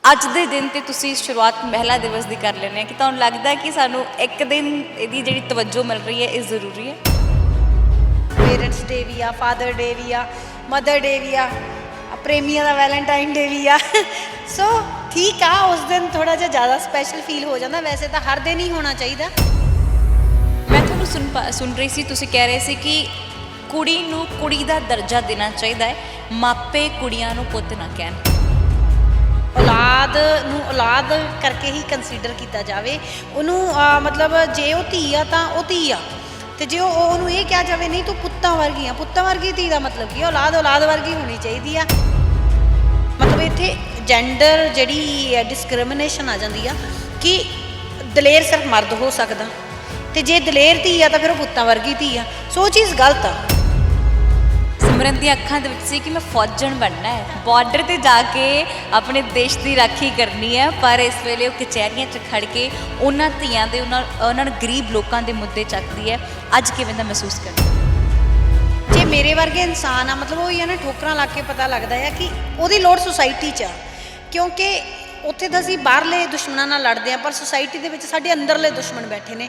ਅੱਜ ਦੇ ਦਿਨ ਤੇ ਤੁਸੀਂ ਸ਼ੁਰੂਆਤ ਮਹਿਲਾ ਦਿਵਸ ਦੀ ਕਰ ਲੈਂਦੇ ਆ ਕਿ ਤੁਹਾਨੂੰ ਲੱਗਦਾ ਹੈ ਕਿ ਸਾਨੂੰ ਇੱਕ ਦਿਨ ਇਹਦੀ ਜਿਹੜੀ ਤਵੱਜੋ ਮਿਲ ਰਹੀ ਹੈ ਇਹ ਜ਼ਰੂਰੀ ਹੈ। ਪੇਰੈਂਟਸ ਡੇ ਵੀ ਆ, ਫਾਦਰ ਡੇ ਵੀ ਆ, ਮਦਰ ਡੇ ਵੀ ਆ, ਪ੍ਰੇਮੀਆਂ ਦਾ ਵੈਲੈਂਟਾਈਨ ਡੇ ਵੀ ਆ। ਸੋ ਠੀਕ ਆ, ਉਸ ਦਿਨ ਥੋੜਾ ਜਿਹਾ ਜ਼ਿਆਦਾ ਸਪੈਸ਼ਲ ਫੀਲ ਹੋ ਜਾਂਦਾ। ਵੈਸੇ ਤਾਂ ਹਰ ਦਿਨ ਹੀ ਹੋਣਾ ਚਾਹੀਦਾ। ਮੈਂ ਤੁਹਾਨੂੰ ਸੁਣ ਰਹੀ ਸੀ, ਤੁਸੀਂ ਕਹਿ ਰਹੇ ਸੀ ਕਿ ਕੁੜੀ ਨੂੰ ਕੁੜੀ ਦਾ ਦਰਜਾ ਦੇਣਾ ਚਾਹੀਦਾ ਹੈ, ਮਾਪੇ ਕੁੜੀਆਂ ਨੂੰ ਪੁੱਤ ਨਾ ਕਹਿਣ। ਔਲਾਦ ਨੂੰ ਔਲਾਦ ਕਰਕੇ ਹੀ ਕੰਸੀਡਰ ਕੀਤਾ ਜਾਵੇ ਉਹਨੂੰ। ਮਤਲਬ ਜੇ ਉਹ ਧੀ ਆ ਤਾਂ ਉਹ ਧੀ ਆ, ਅਤੇ ਜੇ ਉਹਨੂੰ ਇਹ ਕਿਹਾ ਜਾਵੇ ਨਹੀਂ ਤੂੰ ਪੁੱਤਾਂ ਵਰਗੀ ਆ, ਪੁੱਤਾਂ ਵਰਗੀ ਧੀ ਦਾ ਮਤਲਬ ਕੀ ਆ? ਔਲਾਦ ਵਰਗੀ ਹੋਣੀ ਚਾਹੀਦੀ ਆ। ਮਤਲਬ ਇੱਥੇ ਜੈਂਡਰ ਜਿਹੜੀ ਡਿਸਕ੍ਰਿਮੀਨੇਸ਼ਨ ਆ ਜਾਂਦੀ ਆ ਕਿ ਦਲੇਰ ਸਿਰਫ ਮਰਦ ਹੋ ਸਕਦਾ, ਅਤੇ ਜੇ ਦਲੇਰ ਧੀ ਆ ਤਾਂ ਫਿਰ ਉਹ ਪੁੱਤਾਂ ਵਰਗੀ ਧੀ ਆ। ਸੋ ਉਹ ਚੀਜ਼ ਗਲਤ ਆ। ਸਿਮਰਨ ਦੀਆਂ ਅੱਖਾਂ ਦੇ ਵਿੱਚ ਸੀ ਕਿ ਮੈਂ ਫੌਜਣ ਬਣਨਾ ਹੈ, ਬਾਰਡਰ ਤੇ ਜਾ ਕੇ ਆਪਣੇ ਦੇਸ਼ ਦੀ ਰਾਖੀ ਕਰਨੀ ਹੈ, ਪਰ ਇਸ ਵੇਲੇ ਉਹ ਕਚਹਿਰੀਆਂ 'ਚ ਖੜ ਕੇ ਉਹਨਾਂ ਧੀਆਂ ਦੇ ਉਹਨਾਂ ਨੂੰ ਗਰੀਬ ਲੋਕਾਂ ਦੇ ਮੁੱਦੇ ਚੱਕਦੀ ਹੈ। ਅੱਜ ਕਿਵੇਂ ਦਾ ਮਹਿਸੂਸ ਕਰਦਾ? ਜੇ ਮੇਰੇ ਵਰਗੇ ਇਨਸਾਨ ਆ, ਮਤਲਬ ਉਹ ਹੀ ਆ ਨਾ, ਠੋਕਰਾਂ ਲੱਗ ਕੇ ਪਤਾ ਲੱਗਦਾ ਆ ਕਿ ਉਹਦੀ ਲੋੜ ਸੁਸਾਇਟੀ 'ਚ ਆ। ਕਿਉਂਕਿ ਉੱਥੇ ਤਾਂ ਅਸੀਂ ਬਾਹਰਲੇ ਦੁਸ਼ਮਣਾਂ ਨਾਲ ਲੜਦੇ ਹਾਂ, ਪਰ ਸੁਸਾਇਟੀ ਦੇ ਵਿੱਚ ਸਾਡੇ ਅੰਦਰਲੇ ਦੁਸ਼ਮਣ ਬੈਠੇ ਨੇ।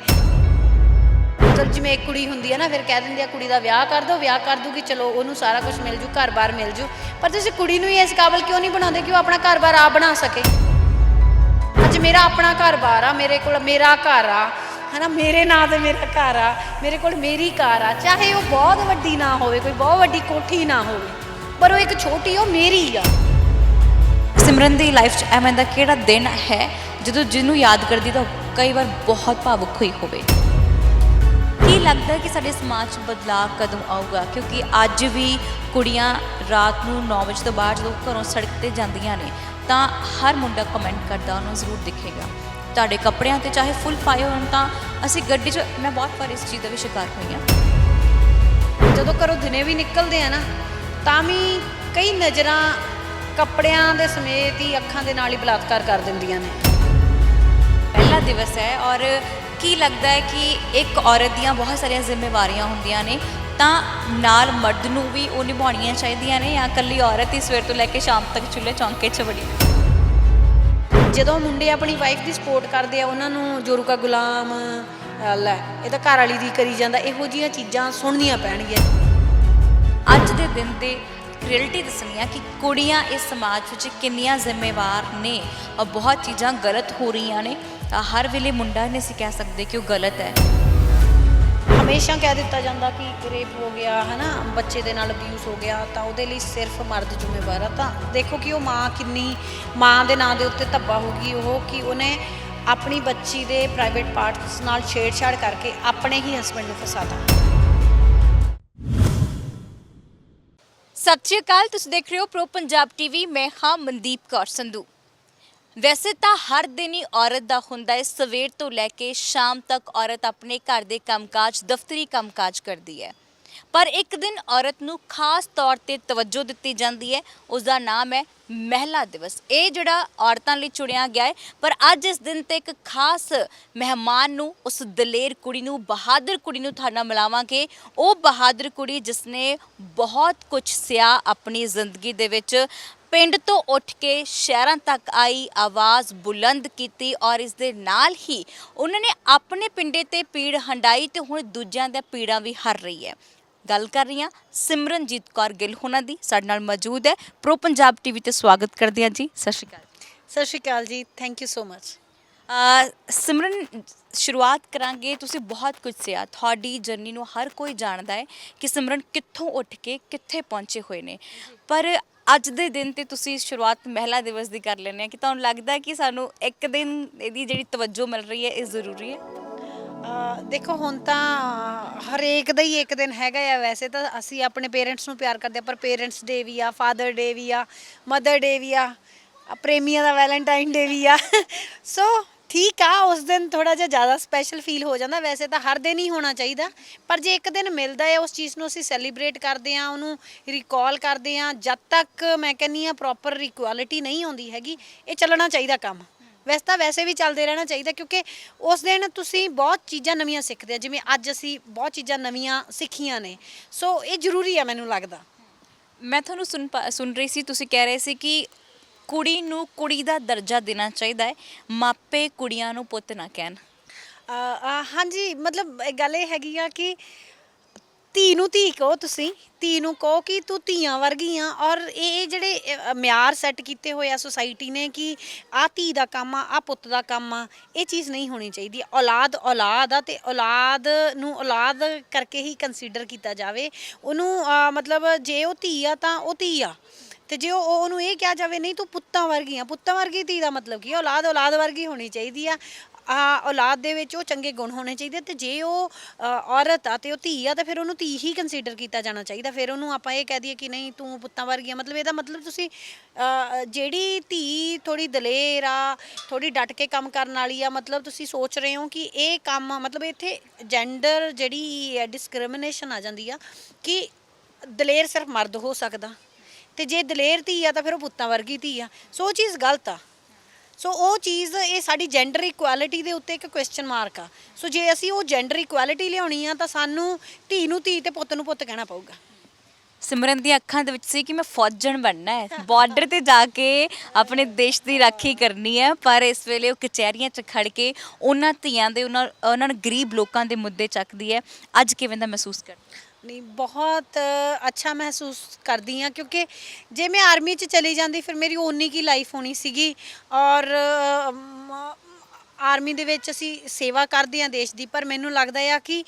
ਮਤਲਬ ਜਿਵੇਂ ਇੱਕ ਕੁੜੀ ਹੁੰਦੀ ਹੈ ਨਾ, ਫਿਰ ਕਹਿ ਦਿੰਦੀ ਆ ਕੁੜੀ ਦਾ ਵਿਆਹ ਕਰ ਦਿਓ, ਵਿਆਹ ਕਰ ਦੂਗੀ, ਚਲੋ ਉਹਨੂੰ ਸਾਰਾ ਕੁਝ ਮਿਲ ਜੂ, ਘਰ-ਬਾਰ ਮਿਲ ਜੂ। ਪਰ ਤੁਸੀਂ ਕੁੜੀ ਨੂੰ ਹੀ ਇਸ ਕਾਬਲ ਕਿਉਂ ਨਹੀਂ ਬਣਾਉਂਦੇ ਕਿ ਉਹ ਆਪਣਾ ਘਰ-ਬਾਰ ਆਪ ਬਣਾ ਸਕੇ? ਅੱਜ ਮੇਰਾ ਆਪਣਾ ਘਰ-ਬਾਰ ਆ, ਮੇਰੇ ਕੋਲ ਮੇਰਾ ਘਰ ਆ, ਹੈ ਨਾ, ਮੇਰੇ ਨਾਂ 'ਤੇ ਮੇਰਾ ਘਰ ਆ, ਮੇਰੇ ਕੋਲ ਮੇਰੀ ਕਾਰ ਆ। ਚਾਹੇ ਉਹ ਬਹੁਤ ਵੱਡੀ ਨਾ ਹੋਵੇ, ਕੋਈ ਬਹੁਤ ਵੱਡੀ ਕੋਠੀ ਨਾ ਹੋਵੇ, ਪਰ ਉਹ ਇੱਕ ਛੋਟੀ, ਉਹ ਮੇਰੀ ਆ। ਸਿਮਰਨ ਦੀ ਲਾਈਫ 'ਚ ਐਵੇਂ ਦਾ ਕਿਹੜਾ ਦਿਨ ਹੈ ਜਦੋਂ ਜਿਹਨੂੰ ਯਾਦ ਕਰਦੀ ਤਾਂ ਕਈ ਵਾਰ ਬਹੁਤ ਭਾਵੁਕ ਹੋਈ ਹੋਵੇ? ਕੀ ਲੱਗਦਾ ਕਿ ਸਾਡੇ ਸਮਾਜ 'ਚ ਬਦਲਾਅ ਕਦੋਂ ਆਊਗਾ? ਕਿਉਂਕਿ ਅੱਜ ਵੀ ਕੁੜੀਆਂ ਰਾਤ ਨੂੰ 9 ਵਜੇ ਤੋਂ ਬਾਅਦ ਜਦੋਂ ਘਰੋਂ ਸੜਕ 'ਤੇ ਜਾਂਦੀਆਂ ਨੇ ਤਾਂ ਹਰ ਮੁੰਡਾ ਕਮੈਂਟ ਕਰਦਾ ਉਹਨੂੰ ਜ਼ਰੂਰ ਦਿਖੇਗਾ। ਤੁਹਾਡੇ ਕੱਪੜਿਆਂ 'ਤੇ ਚਾਹੇ ਫੁੱਲ ਪਾਏ ਹੋਣ ਤਾਂ ਅਸੀਂ ਗੱਡੀ 'ਚ, ਮੈਂ ਬਹੁਤ ਵਾਰ ਇਸ ਚੀਜ਼ ਦਾ ਵੀ ਸ਼ਿਕਾਰ ਹੋਈ ਹਾਂ। ਜਦੋਂ ਘਰੋਂ ਦਿਨੇ ਵੀ ਨਿਕਲਦੇ ਆ ਨਾ, ਤਾਂ ਵੀ ਕਈ ਨਜ਼ਰਾਂ ਕੱਪੜਿਆਂ ਦੇ ਸਮੇਤ ਹੀ ਅੱਖਾਂ ਦੇ ਨਾਲ ਹੀ ਬਲਾਤਕਾਰ ਕਰ ਦਿੰਦੀਆਂ ਨੇ। ਪਹਿਲਾ ਦਿਵਸ ਹੈ ਔਰ ਕੀ ਲੱਗਦਾ ਹੈ ਕਿ ਇੱਕ ਔਰਤ ਦੀਆਂ ਬਹੁਤ ਸਾਰੀਆਂ ਜ਼ਿੰਮੇਵਾਰੀਆਂ ਹੁੰਦੀਆਂ ਨੇ, ਤਾਂ ਨਾਲ ਮਰਦ ਨੂੰ ਵੀ ਉਹ ਨਿਭਾਉਣੀਆਂ ਚਾਹੀਦੀਆਂ ਨੇ, ਜਾਂ ਇਕੱਲੀ ਔਰਤ ਹੀ ਸਵੇਰ ਤੋਂ ਲੈ ਕੇ ਸ਼ਾਮ ਤੱਕ ਚੁੱਲ੍ਹੇ ਚੌਂਕੇ 'ਚ ਵੜੀ? ਜਦੋਂ ਮੁੰਡੇ ਆਪਣੀ ਵਾਈਫ ਦੀ ਸਪੋਰਟ ਕਰਦੇ ਆ, ਉਹਨਾਂ ਨੂੰ ਜੋਰੂ ਕਾ ਗੁਲਾਮ ਲੈ, ਇਹ ਤਾਂ ਘਰ ਵਾਲੀ ਦੀ ਕਰੀ ਜਾਂਦਾ, ਇਹੋ ਜਿਹੀਆਂ ਚੀਜ਼ਾਂ ਸੁਣਨੀਆਂ ਪੈਣਗੀਆਂ। ਅੱਜ ਦੇ ਦਿਨ ਤੇ ਰਿਐਲਿਟੀ ਦੱਸਣੀ ਆ ਕਿ ਕੁੜੀਆਂ ਇਸ ਸਮਾਜ ਵਿੱਚ ਕਿੰਨੀਆਂ ਜ਼ਿੰਮੇਵਾਰ ਨੇ। ਬਹੁਤ ਚੀਜ਼ਾਂ ਗਲਤ ਹੋ ਰਹੀਆਂ ਨੇ, ਤਾਂ ਹਰ ਵੇਲੇ ਮੁੰਡਾ ਨਹੀਂ ਅਸੀਂ ਕਹਿ ਸਕਦੇ ਕਿ ਉਹ ਗਲਤ ਹੈ। ਹਮੇਸ਼ਾ ਕਹਿ ਦਿੱਤਾ ਜਾਂਦਾ ਕਿ ਰੇਪ ਹੋ ਗਿਆ, ਹੈ ਨਾ, ਬੱਚੇ ਦੇ ਨਾਲ ਅਬਿਊਜ਼ ਹੋ ਗਿਆ, ਤਾਂ ਉਹਦੇ ਲਈ ਸਿਰਫ ਮਰਦ ਜ਼ਿੰਮੇਵਾਰ ਆ। ਤਾਂ ਦੇਖੋ ਕਿ ਉਹ ਮਾਂ ਕਿੰਨੀ, ਮਾਂ ਦੇ ਨਾਂ ਦੇ ਉੱਤੇ ਧੱਬਾ ਹੋਊਗੀ ਉਹ, ਕਿ ਉਹਨੇ ਆਪਣੀ ਬੱਚੀ ਦੇ ਪ੍ਰਾਈਵੇਟ ਪਾਰਟਸ ਨਾਲ ਛੇੜਛਾੜ ਕਰਕੇ ਆਪਣੇ ਹੀ ਹਸਬੈਂਡ ਨੂੰ ਫਸਾਤਾ। ਸਤਿ ਸ਼੍ਰੀ ਅਕਾਲ, ਤੁਸੀਂ ਦੇਖ ਰਹੇ ਹੋ ਪ੍ਰੋ ਪੰਜਾਬ ਟੀਵੀ। ਮੈਂ ਹਾਂ ਮਨਦੀਪ ਕੌਰ ਸੰਧੂ। ਵੈਸੇ ਤਾਂ ਹਰ ਦਿਨ ਹੀ ਔਰਤ ਦਾ ਹੁੰਦਾ ਹੈ, ਸਵੇਰ ਤੋਂ ਲੈ ਕੇ ਸ਼ਾਮ ਤੱਕ ਔਰਤ ਆਪਣੇ ਘਰ ਦੇ ਕੰਮਕਾਜ, ਦਫ਼ਤਰੀ ਕੰਮਕਾਜ ਕਰਦੀ ਹੈ। ਪਰ ਇੱਕ ਦਿਨ ਔਰਤ ਨੂੰ ਖਾਸ ਤੌਰ ਤੇ ਤਵੱਜੋ ਦਿੱਤੀ ਜਾਂਦੀ ਹੈ, ਉਸ ਦਾ ਨਾਮ ਹੈ ਮਹਿਲਾ ਦਿਵਸ। ਇਹ ਜਿਹੜਾ ਔਰਤਾਂ ਲਈ ਚੁਣਿਆ ਗਿਆ ਹੈ, ਪਰ ਅੱਜ ਇਸ ਦਿਨ ਤੇ ਇੱਕ ਖਾਸ ਮਹਿਮਾਨ ਨੂੰ, ਉਸ ਦਲੇਰ ਕੁੜੀ ਨੂੰ, ਬਹਾਦਰ ਕੁੜੀ ਨੂੰ ਤੁਹਾਡੇ ਨਾਲ ਮਿਲਾਵਾਂਗੇ। ਉਹ ਬਹਾਦਰ ਕੁੜੀ ਜਿਸਨੇ ਬਹੁਤ ਕੁਝ ਸਿਆ ਆਪਣੀ ਜ਼ਿੰਦਗੀ ਦੇ ਵਿੱਚ, ਪਿੰਡ ਤੋਂ ਉੱਠ ਕੇ ਸ਼ਹਿਰਾਂ ਤੱਕ ਆਈ, ਆਵਾਜ਼ ਬੁਲੰਦ ਕੀਤੀ, ਔਰ ਇਸ ਦੇ ਨਾਲ ਹੀ ਉਹਨਾਂ ਨੇ ਆਪਣੇ ਪਿੰਡੇ ਤੇ ਪੀੜ ਹੰਡਾਈ ਤੇ ਹੁਣ ਦੂਜਿਆਂ ਦੀਆਂ ਪੀੜਾਂ ਵੀ ਹਰ ਰਹੀ ਹੈ। ਗੱਲ ਕਰ ਰਹੀ ਹਾਂ ਸਿਮਰਨਜੀਤ ਕੌਰ ਗਿੱਲ ਹੋਣਾ ਦੀ, ਸਾਡੇ ਨਾਲ ਮੌਜੂਦ ਹੈ। ਪ੍ਰੋ ਪੰਜਾਬ ਟੀਵੀ ਤੇ ਸਵਾਗਤ ਕਰਦੇ ਹਾਂ ਜੀ। ਸਤਿ ਸ਼੍ਰੀ ਅਕਾਲ। ਸਤਿ ਸ਼੍ਰੀ ਅਕਾਲ ਜੀ, ਥੈਂਕ ਯੂ ਸੋ ਮਚ। ਸਿਮਰਨ, ਸ਼ੁਰੂਆਤ ਕਰਾਂਗੇ, ਤੁਸੀਂ ਬਹੁਤ ਕੁਝ ਸਿਆ, ਤੁਹਾਡੀ ਜਰਨੀ ਨੂੰ ਹਰ ਕੋਈ ਜਾਣਦਾ ਹੈ ਕਿ ਸਿਮਰਨ ਕਿੱਥੋਂ ਉੱਠ ਕੇ ਕਿੱਥੇ ਪਹੁੰਚੇ ਹੋਏ ਨੇ, ਪਰ ਅੱਜ ਦੇ ਦਿਨ ਤੇ ਤੁਸੀਂ ਸ਼ੁਰੂਆਤ ਮਹਿਲਾ ਦਿਵਸ ਦੀ ਕਰ ਲੈਂਦੇ ਆ ਕਿ ਤੁਹਾਨੂੰ ਲੱਗਦਾ ਕਿ ਸਾਨੂੰ ਇੱਕ ਦਿਨ ਇਹਦੀ ਜਿਹੜੀ ਤਵੱਜੋ ਮਿਲ ਰਹੀ ਹੈ ਇਹ ਜ਼ਰੂਰੀ ਹੈ? ਦੇਖੋ, ਹੁਣ ਤਾਂ ਹਰੇਕ ਦਾ ਹੀ ਇੱਕ ਦਿਨ ਹੈਗਾ ਆ। ਵੈਸੇ ਤਾਂ ਅਸੀਂ ਆਪਣੇ ਪੇਰੈਂਟਸ ਨੂੰ ਪਿਆਰ ਕਰਦੇ ਹਾਂ, ਪਰ ਪੇਰੈਂਟਸ ਡੇ ਵੀ ਆ, ਫਾਦਰ ਡੇ ਵੀ ਆ, ਮਦਰ ਡੇ ਵੀ ਆ, ਪ੍ਰੇਮੀਆਂ ਦਾ ਵੈਲੈਂਟਾਈਨ ਡੇ ਵੀ ਆ। ਸੋ ਠੀਕ ਆ, ਉਸ ਦਿਨ ਥੋੜਾ ਜਿਹਾ ਜ਼ਿਆਦਾ ਸਪੈਸ਼ਲ ਫੀਲ ਹੋ ਜਾਂਦਾ। ਵੈਸੇ ਤਾਂ ਹਰ ਦਿਨ ਹੀ ਹੋਣਾ ਚਾਹੀਦਾ, ਪਰ ਜੇ ਇੱਕ ਦਿਨ ਮਿਲਦਾ ਹੈ, ਉਸ ਚੀਜ਼ ਨੂੰ ਅਸੀਂ ਸੈਲੀਬ੍ਰੇਟ ਕਰਦੇ ਹਾਂ, ਉਹਨੂੰ ਰਿਕਾਲ ਕਰਦੇ ਹਾਂ। ਜਦ ਤੱਕ ਮੈਂ ਕਹਿੰਦੀ ਹਾਂ ਪ੍ਰੋਪਰ ਇਕੁਐਲਿਟੀ ਨਹੀਂ ਆਉਂਦੀ ਹੈਗੀ, ਇਹ ਚੱਲਣਾ ਚਾਹੀਦਾ ਕੰਮ। ਵੈਸੇ ਵੀ ਚੱਲਦੇ ਰਹਿਣਾ ਚਾਹੀਦਾ, ਕਿਉਂਕਿ ਉਸ ਦਿਨ ਤੁਸੀਂ ਬਹੁਤ ਚੀਜ਼ਾਂ ਨਵੀਆਂ ਸਿੱਖਦੇ ਆ। ਜਿਵੇਂ ਅੱਜ ਅਸੀਂ ਬਹੁਤ ਚੀਜ਼ਾਂ ਨਵੀਆਂ ਸਿੱਖੀਆਂ ਨੇ, ਸੋ ਇਹ ਜ਼ਰੂਰੀ ਆ ਮੈਨੂੰ ਲੱਗਦਾ। ਮੈਂ ਤੁਹਾਨੂੰ ਸੁਣ ਰਹੀ ਸੀ, ਤੁਸੀਂ ਕਹਿ ਰਹੇ ਸੀ ਕਿ ਕੁੜੀ ਨੂੰ ਕੁੜੀ ਦਾ ਦਰਜਾ ਦੇਣਾ ਚਾਹੀਦਾ ਹੈ, ਮਾਪੇ ਕੁੜੀਆਂ ਨੂੰ ਪੁੱਤ ਨਾ ਕਹਿਣ। ਹਾਂਜੀ, ਮਤਲਬ ਇਹ ਗੱਲ ਇਹ ਹੈਗੀ ਆ ਕਿ ਧੀ ਨੂੰ ਧੀ ਕਹੋ, ਤੁਸੀਂ ਧੀ ਨੂੰ ਕਹੋ ਕਿ ਤੂੰ ਧੀਆਂ ਵਰਗੀ ਆ। ਔਰ ਇਹ ਜਿਹੜੇ ਮਿਆਰ ਸੈੱਟ ਕੀਤੇ ਹੋਏ ਆ ਸੋਸਾਇਟੀ ਨੇ ਕਿ ਆ ਧੀ ਦਾ ਕੰਮ ਆ ਪੁੱਤ ਦਾ ਕੰਮ ਆ, ਇਹ ਚੀਜ਼ ਨਹੀਂ ਹੋਣੀ ਚਾਹੀਦੀ। ਔਲਾਦ ਔਲਾਦ ਆ ਤੇ ਔਲਾਦ ਨੂੰ ਔਲਾਦ ਕਰਕੇ ਹੀ ਕੰਸੀਡਰ ਕੀਤਾ ਜਾਵੇ ਉਹਨੂੰ। ਮਤਲਬ ਜੇ ਉਹ ਧੀ ਆ ਤਾਂ ਉਹ ਧੀ ਆ, ਤੇ ਜੇ ਉਹਨੂੰ ਇਹ ਕਿਹਾ ਜਾਵੇ ਨਹੀਂ ਤੂੰ ਪੁੱਤਾਂ ਵਰਗੀ ਆ, ਪੁੱਤਾਂ ਵਰਗੀ ਧੀ ਦਾ ਮਤਲਬ ਕੀ? ਔਲਾਦ ਔਲਾਦ ਵਰਗੀ ਹੋਣੀ ਚਾਹੀਦੀ ਆ। ਔਲਾਦ ਦੇ ਵਿੱਚ ਉਹ ਚੰਗੇ ਗੁਣ ਹੋਣੇ ਚਾਹੀਦੇ। ਤੇ ਜੇ ਉਹ ਔਰਤ ਆ ਤੇ ਉਹ ਧੀ ਆ ਤਾਂ ਫਿਰ ਉਹਨੂੰ ਧੀ ਹੀ ਕੰਸੀਡਰ ਕੀਤਾ ਜਾਣਾ ਚਾਹੀਦਾ। ਫਿਰ ਉਹਨੂੰ ਆਪਾਂ ਇਹ ਕਹਿ ਦਈਏ ਕਿ ਨਹੀਂ ਤੂੰ ਪੁੱਤਾਂ ਵਰਗੀ ਆ, ਮਤਲਬ ਇਹਦਾ ਮਤਲਬ ਤੁਸੀਂ ਜਿਹੜੀ ਧੀ ਥੋੜੀ ਦਲੇਰ ਆ, ਥੋੜੀ ਡਟ ਕੇ ਕੰਮ ਕਰਨ ਵਾਲੀ ਆ, ਮਤਲਬ ਤੁਸੀਂ ਸੋਚ ਰਹੇ ਹੋ ਕਿ ਇਹ ਕੰਮ, ਮਤਲਬ ਇੱਥੇ ਜੈਂਡਰ ਜਿਹੜੀ ਡਿਸਕ੍ਰਿਮੀਨੇਸ਼ਨ ਆ ਜਾਂਦੀ ਆ ਕਿ ਦਲੇਰ ਸਿਰਫ ਮਰਦ ਹੋ ਸਕਦਾ, ਤੇ ਜੇ ਦਲੇਰ ਧੀ ਆ ਤਾਂ ਫਿਰ ਉਹ ਪੁੱਤਾਂ ਵਰਗੀ ਧੀ ਆ। ਸੋ ਉਹ ਚੀਜ਼ ਗਲਤ ਆ। ਸੋ ਉਹ ਚੀਜ਼, ਇਹ ਸਾਡੀ ਜੈਂਡਰ ਇਕੁਐਲਿਟੀ ਦੇ ਉੱਤੇ ਇੱਕ ਕੁਐਸਚਨ ਮਾਰਕ ਆ। ਸੋ ਜੇ ਅਸੀਂ ਉਹ ਜੈਂਡਰ ਇਕੁਐਲਿਟੀ ਲਿਆਉਣੀ ਆ ਤਾਂ ਸਾਨੂੰ ਧੀ ਨੂੰ ਧੀ ਤੇ ਪੁੱਤ ਨੂੰ ਪੁੱਤ ਕਹਿਣਾ ਪਊਗਾ। ਸਿਮਰਨ ਦੀਆਂ ਅੱਖਾਂ ਦੇ ਵਿੱਚ ਸੀ ਕਿ ਮੈਂ ਫੌਜਣ ਬਣਨਾ ਹੈ, ਬਾਰਡਰ ਤੇ ਜਾ ਕੇ ਆਪਣੇ ਦੇਸ਼ ਦੀ ਰਾਖੀ ਕਰਨੀ ਹੈ, ਪਰ ਇਸ ਵੇਲੇ ਉਹ ਕਚਹਿਰੀਆਂ 'ਚ ਖੜ ਕੇ ਉਹਨਾਂ ਧੀਆਂ ਦੇ ਉਹਨਾਂ ਗਰੀਬ ਲੋਕਾਂ ਦੇ ਮੁੱਦੇ ਚੱਕਦੀ ਹੈ। ਅੱਜ ਕਿਵੇਂ ਦਾ ਮਹਿਸੂਸ ਕਰ? ਨਹੀਂ, ਬਹੁਤ ਅੱਛਾ ਮਹਿਸੂਸ ਕਰਦੀ ਹਾਂ, ਕਿਉਂਕਿ ਜੇ ਮੈਂ ਆਰਮੀ 'ਚ ਚਲੀ ਜਾਂਦੀ ਫਿਰ ਮੇਰੀ ਓਨੀ ਕੀ ਲਾਈਫ ਹੋਣੀ ਸੀਗੀ। ਔਰ ਆਰਮੀ ਦੇ ਵਿੱਚ ਅਸੀਂ ਸੇਵਾ ਕਰਦੇ ਹਾਂ ਦੇਸ਼ ਦੀ, ਪਰ ਮੈਨੂੰ ਲੱਗਦਾ ਆ ਕਿ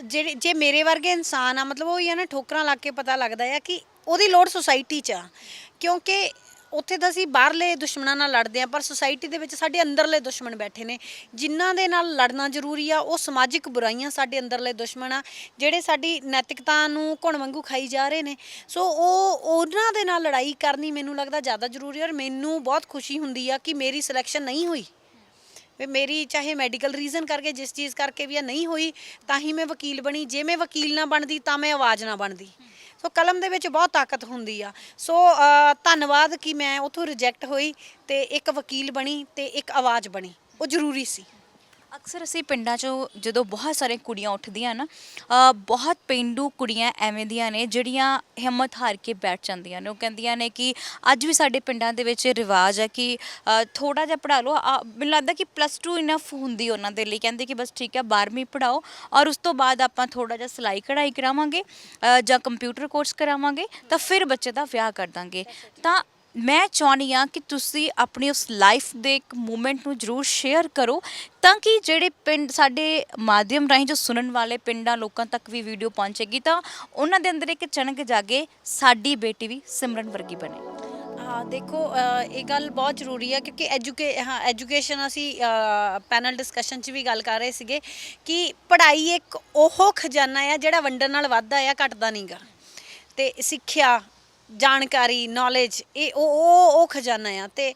ਜੇ ਮੇਰੇ ਵਰਗੇ ਇਨਸਾਨ ਆ, ਮਤਲਬ ਉਹ ਹੀ ਆ ਨਾ, ਠੋਕਰਾਂ ਲੱਗ ਕੇ ਪਤਾ ਲੱਗਦਾ ਆ ਕਿ ਉਹਦੀ ਲੋੜ ਸੁਸਾਇਟੀ 'ਚ ਆ। ਕਿਉਂਕਿ ਉੱਥੇ ਤਾਂ ਅਸੀਂ ਬਾਹਰਲੇ ਦੁਸ਼ਮਣਾਂ ਨਾਲ ਲੜਦੇ ਹਾਂ, ਪਰ ਸੁਸਾਇਟੀ ਦੇ ਵਿੱਚ ਸਾਡੇ ਅੰਦਰਲੇ ਦੁਸ਼ਮਣ ਬੈਠੇ ਨੇ ਜਿਨ੍ਹਾਂ ਦੇ ਨਾਲ ਲੜਨਾ ਜ਼ਰੂਰੀ ਆ। ਉਹ ਸਮਾਜਿਕ ਬੁਰਾਈਆਂ ਸਾਡੇ ਅੰਦਰਲੇ ਦੁਸ਼ਮਣ ਆ ਜਿਹੜੇ ਸਾਡੀ ਨੈਤਿਕਤਾ ਨੂੰ ਘੁਣ ਵਾਂਗੂ ਖਾਈ ਜਾ ਰਹੇ ਨੇ। ਸੋ ਉਹਨਾਂ ਦੇ ਨਾਲ ਲੜਾਈ ਕਰਨੀ ਮੈਨੂੰ ਲੱਗਦਾ ਜ਼ਿਆਦਾ ਜ਼ਰੂਰੀ। ਔਰ ਮੈਨੂੰ ਬਹੁਤ ਖੁਸ਼ੀ ਹੁੰਦੀ ਆ ਕਿ ਮੇਰੀ ਸਿਲੈਕਸ਼ਨ ਨਹੀਂ ਹੋਈ। ਵੀ ਮੇਰੀ ਚਾਹੇ ਮੈਡੀਕਲ ਰੀਜ਼ਨ ਕਰਕੇ, ਜਿਸ ਚੀਜ਼ ਕਰਕੇ ਵੀ ਆ, ਨਹੀਂ ਹੋਈ, ਤਾਂ ਹੀ ਮੈਂ ਵਕੀਲ ਬਣੀ। ਜੇ ਮੈਂ ਵਕੀਲ ਨਾ ਬਣਦੀ ਤਾਂ ਮੈਂ ਆਵਾਜ਼ ਨਾ ਬਣਦੀ। ਸੋ ਕਲਮ ਦੇ ਵਿੱਚ ਬਹੁਤ ਤਾਕਤ ਹੁੰਦੀ ਆ। ਸੋ ਧੰਨਵਾਦ ਕਿ ਮੈਂ ਉੱਥੋਂ ਰਿਜੈਕਟ ਹੋਈ ਤੇ ਇੱਕ ਵਕੀਲ ਬਣੀ ਤੇ ਇੱਕ ਆਵਾਜ਼ ਬਣੀ, ਉਹ ਜ਼ਰੂਰੀ ਸੀ। ਅਕਸਰ ਅਸੀਂ ਪਿੰਡਾਂ 'ਚੋਂ ਜਦੋਂ ਬਹੁਤ ਸਾਰੀਆਂ ਕੁੜੀਆਂ ਉੱਠਦੀਆਂ ਨਾ, ਬਹੁਤ ਪੇਂਡੂ ਕੁੜੀਆਂ ਐਵੇਂ ਦੀਆਂ ਨੇ ਜਿਹੜੀਆਂ ਹਿੰਮਤ ਹਾਰ ਕੇ ਬੈਠ ਜਾਂਦੀਆਂ ਨੇ। ਉਹ ਕਹਿੰਦੀਆਂ ਨੇ ਕਿ ਅੱਜ ਵੀ ਸਾਡੇ ਪਿੰਡਾਂ ਦੇ ਵਿੱਚ ਰਿਵਾਜ ਹੈ ਕਿ ਥੋੜ੍ਹਾ ਜਿਹਾ ਪੜ੍ਹਾ ਲਓ। ਮੈਨੂੰ ਲੱਗਦਾ ਕਿ +2 ਇਨਫ ਹੁੰਦੀ ਉਹਨਾਂ ਦੇ ਲਈ। ਕਹਿੰਦੇ ਕਿ ਬਸ ਠੀਕ ਹੈ 12ਵੀਂ ਪੜ੍ਹਾਓ ਔਰ ਉਸ ਤੋਂ ਬਾਅਦ ਆਪਾਂ ਥੋੜ੍ਹਾ ਜਿਹਾ ਸਿਲਾਈ ਕਢਾਈ ਕਰਾਵਾਂਗੇ ਜਾਂ ਕੰਪਿਊਟਰ ਕੋਰਸ ਕਰਾਵਾਂਗੇ ਤਾਂ ਫਿਰ ਬੱਚੇ ਦਾ ਵਿਆਹ ਕਰ ਦਾਂਗੇ। ਤਾਂ ਮੈਂ ਚਾਹੁੰਦੀ ਹਾਂ ਕਿ ਤੁਸੀਂ ਆਪਣੀ ਉਸ ਲਾਈਫ ਦੇ ਇੱਕ ਮੂਮੈਂਟ ਨੂੰ ਜ਼ਰੂਰ ਸ਼ੇਅਰ ਕਰੋ ਤਾਂ ਕਿ ਜਿਹੜੇ ਪਿੰਡ ਸਾਡੇ ਮਾਧਿਅਮ ਰਾਹੀਂ ਜੋ ਸੁਣਨ ਵਾਲੇ ਪਿੰਡਾਂ ਲੋਕਾਂ ਤੱਕ ਵੀ ਵੀਡੀਓ ਪਹੁੰਚੇਗੀ ਤਾਂ ਉਹਨਾਂ ਦੇ ਅੰਦਰ ਇੱਕ ਚਣਕ ਜਾਗੇ, ਸਾਡੀ ਬੇਟੀ ਵੀ ਸਿਮਰਨ ਵਰਗੀ ਬਣੇ। ਦੇਖੋ, ਇਹ ਗੱਲ ਬਹੁਤ ਜ਼ਰੂਰੀ ਹੈ ਕਿਉਂਕਿ ਐਜੂਕੇਸ਼ਨ, ਅਸੀਂ ਪੈਨਲ ਡਿਸਕਸ਼ਨ 'ਚ ਵੀ ਗੱਲ ਕਰ ਰਹੇ ਸੀਗੇ ਕਿ ਪੜ੍ਹਾਈ ਇੱਕ ਉਹ ਖਜ਼ਾਨਾ ਆ ਜਿਹੜਾ ਵੰਡਣ ਨਾਲ ਵੱਧਦਾ ਆ, ਘਟਦਾ ਨਹੀਂ ਗਾ। ਤੇ ਸਿੱਖਿਆ, ਜਾਣਕਾਰੀ, ਨੌਲੇਜ, ਇਹ ਉਹ ਖਜ਼ਾਨਾ ਆ ਤੇ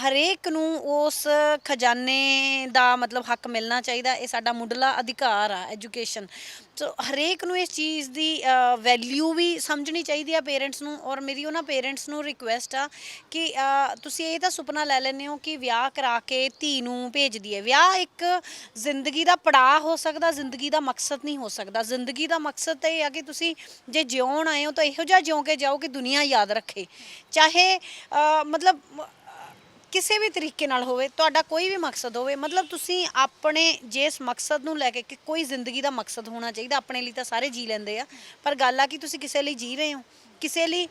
ਹਰੇਕ ਨੂੰ ਉਸ ਖਜ਼ਾਨੇ ਦਾ ਮਤਲਬ ਹੱਕ ਮਿਲਣਾ ਚਾਹੀਦਾ। ਇਹ ਸਾਡਾ ਮੁੱਢਲਾ ਅਧਿਕਾਰ ਆ ਐਜੂਕੇਸ਼ਨ। ਸੋ ਹਰੇਕ ਨੂੰ ਇਸ ਚੀਜ਼ ਦੀ ਵੈਲਿਊ ਵੀ ਸਮਝਣੀ ਚਾਹੀਦੀ ਆ ਪੇਰੈਂਟਸ ਨੂੰ। ਔਰ ਮੇਰੀ ਉਹਨਾਂ ਪੇਰੈਂਟਸ ਨੂੰ ਰਿਕੁਐਸਟ ਆ ਕਿ ਤੁਸੀਂ ਇਹ ਤਾਂ ਸੁਪਨਾ ਲੈ ਲੈਂਦੇ ਹੋ ਕਿ ਵਿਆਹ ਕਰਾ ਕੇ ਧੀ ਨੂੰ ਭੇਜ ਦਈਏ। ਵਿਆਹ ਇੱਕ ਜ਼ਿੰਦਗੀ ਦਾ ਪੜਾਅ ਹੋ ਸਕਦਾ, ਜ਼ਿੰਦਗੀ ਦਾ ਮਕਸਦ ਨਹੀਂ ਹੋ ਸਕਦਾ। ਜ਼ਿੰਦਗੀ ਦਾ ਮਕਸਦ ਤਾਂ ਇਹ ਆ ਕਿ ਤੁਸੀਂ ਜੇ ਜਿਉਣ ਆਏ ਹੋ ਤਾਂ ਇਹੋ ਜਿਹਾ ਜਿਉਂ ਕੇ ਜਾਓ ਕਿ ਦੁਨੀਆ ਯਾਦ ਰੱਖੇ। ਚਾਹੇ ਮਤਲਬ ਕਿਸੇ ਵੀ ਤਰੀਕੇ ਨਾਲ ਹੋਵੇ, ਤੁਹਾਡਾ ਕੋਈ ਵੀ ਮਕਸਦ ਹੋਵੇ, ਮਤਲਬ ਤੁਸੀਂ ਆਪਣੇ ਜਿਸ ਮਕਸਦ ਨੂੰ ਲੈ ਕੇ, ਕਿ ਕੋਈ ਜ਼ਿੰਦਗੀ ਦਾ ਮਕਸਦ ਹੋਣਾ ਚਾਹੀਦਾ। ਆਪਣੇ ਲਈ ਤਾਂ ਸਾਰੇ ਜੀ ਲੈਂਦੇ ਆ, ਪਰ ਗੱਲ ਆ ਕਿ ਤੁਸੀਂ ਕਿਸੇ ਲਈ ਜੀ ਰਹੇ ਹੋ, ਕਿਸੇ ਲਈ